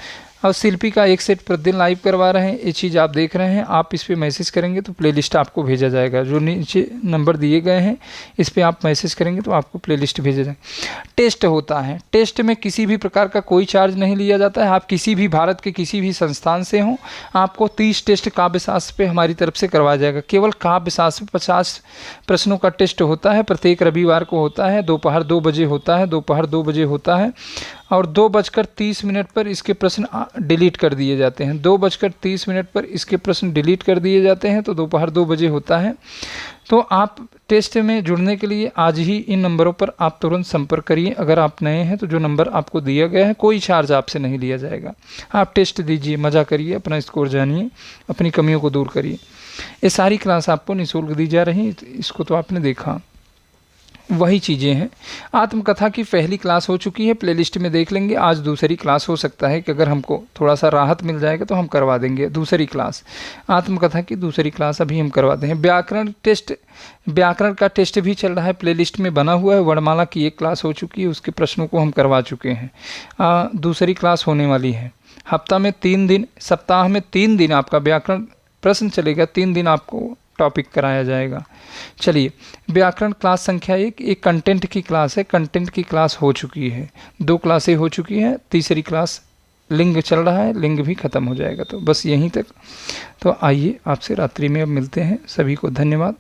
और शिल्पी का एक सेट प्रतिदिन लाइव करवा रहे हैं। ये चीज़ आप देख रहे हैं। आप इस पे मैसेज करेंगे तो प्लेलिस्ट आपको भेजा जाएगा। जो नीचे नंबर दिए गए हैं इस पे आप मैसेज करेंगे तो आपको प्लेलिस्ट भेजा जाएगा। टेस्ट होता है, टेस्ट में किसी भी प्रकार का कोई चार्ज नहीं लिया जाता है। आप किसी भी भारत के किसी भी संस्थान से हों, आपको 30 टेस्ट काव्य शास्त्र पे हमारी तरफ से करवाया जाएगा। केवल काव्य शास्त्र 50 प्रश्नों का टेस्ट होता है, प्रत्येक रविवार को होता है, दोपहर 2 बजे होता है, दोपहर 2 बजे होता है। और 2:30 पर इसके प्रश्न डिलीट कर दिए जाते हैं। 2:30 पर इसके प्रश्न डिलीट कर दिए जाते हैं, तो दोपहर 2 बजे होता है। तो आप टेस्ट में जुड़ने के लिए आज ही इन नंबरों पर आप तुरंत संपर्क करिए। अगर आप नए हैं तो जो नंबर आपको दिया गया है, कोई चार्ज आपसे नहीं लिया जाएगा। आप टेस्ट दीजिए, मज़ा करिए, अपना स्कोर जानिए, अपनी कमियों को दूर करिए। ये सारी क्लास आपको निःशुल्क दी जा रही है, इसको तो आपने देखा। वही चीज़ें हैं। आत्मकथा की पहली क्लास हो चुकी है, प्लेलिस्ट में देख लेंगे। आज दूसरी क्लास हो सकता है कि अगर हमको थोड़ा सा राहत मिल जाएगा तो हम करवा देंगे दूसरी क्लास। आत्मकथा की दूसरी क्लास अभी हम करवाते हैं। व्याकरण टेस्ट, व्याकरण का टेस्ट भी चल रहा है, प्लेलिस्ट में बना हुआ है। वर्णमाला की एक क्लास हो चुकी है, उसके प्रश्नों को हम करवा चुके हैं। दूसरी क्लास होने वाली है। सप्ताह में 3 दिन आपका व्याकरण प्रश्न चलेगा, 3 दिन आपको टॉपिक कराया जाएगा। चलिए व्याकरण क्लास संख्या 1 एक कंटेंट की क्लास है। कंटेंट की क्लास हो चुकी है, 2 क्लासें हो चुकी हैं, तीसरी क्लास लिंग चल रहा है, लिंग भी ख़त्म हो जाएगा। तो बस यहीं तक। तो आइए आपसे रात्रि में अब मिलते हैं। सभी को धन्यवाद।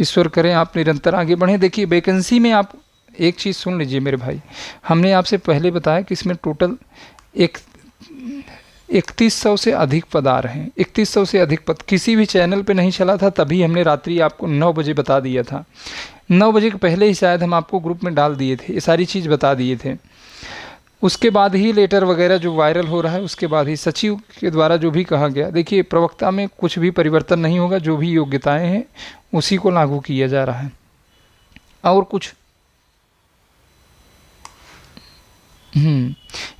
ईश्वर करें आप निरंतर आगे बढ़ें। देखिए वैकेंसी में आप एक चीज़ सुन लीजिए मेरे भाई, हमने आपसे पहले बताया कि इसमें टोटल 3100 से अधिक पद आ रहे हैं। 3100 से अधिक पद किसी भी चैनल पे नहीं चला था, तभी हमने रात्रि आपको 9 बजे बता दिया था। 9 बजे के पहले ही शायद हम आपको ग्रुप में डाल दिए थे, ये सारी चीज़ बता दिए थे। उसके बाद ही लेटर वगैरह जो वायरल हो रहा है, उसके बाद ही सचिव के द्वारा जो भी कहा गया। देखिए प्रवक्ता में कुछ भी परिवर्तन नहीं होगा, जो भी योग्यताएँ हैं उसी को लागू किया जा रहा है। और कुछ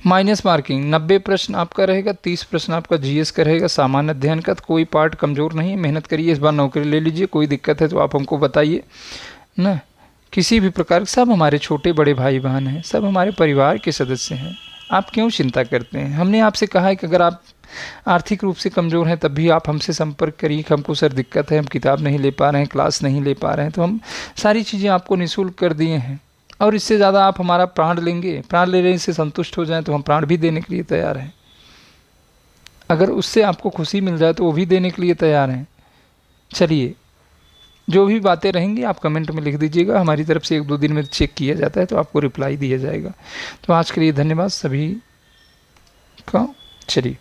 माइनस मार्किंग 90 प्रश्न आपका रहेगा, 30 प्रश्न आपका जीएस का रहेगा, सामान्य अध्ययन का। तो कोई पार्ट कमज़ोर नहीं है, मेहनत करिए, इस बार नौकरी ले लीजिए। कोई दिक्कत है तो आप हमको बताइए ना। किसी भी प्रकार सब हमारे छोटे बड़े भाई बहन हैं, सब हमारे परिवार के सदस्य हैं। आप क्यों चिंता करते हैं? हमने आपसे कहा है कि अगर आप आर्थिक रूप से कमज़ोर हैं तब भी आप हमसे संपर्क करिए कि हमको सर दिक्कत है, हम किताब नहीं ले पा रहे हैं, क्लास नहीं ले पा रहे हैं, तो हम सारी चीज़ें आपको निःशुल्क कर दिए हैं। और इससे ज़्यादा आप हमारा प्राण लेंगे, प्राण लेने से संतुष्ट हो जाएं तो हम प्राण भी देने के लिए तैयार हैं। अगर उससे आपको खुशी मिल जाए तो वो भी देने के लिए तैयार हैं। चलिए, जो भी बातें रहेंगी आप कमेंट में लिख दीजिएगा, हमारी तरफ से 1-2 दिन में चेक किया जाता है तो आपको रिप्लाई दिया जाएगा। तो आज के लिए धन्यवाद सभी का। चलिए।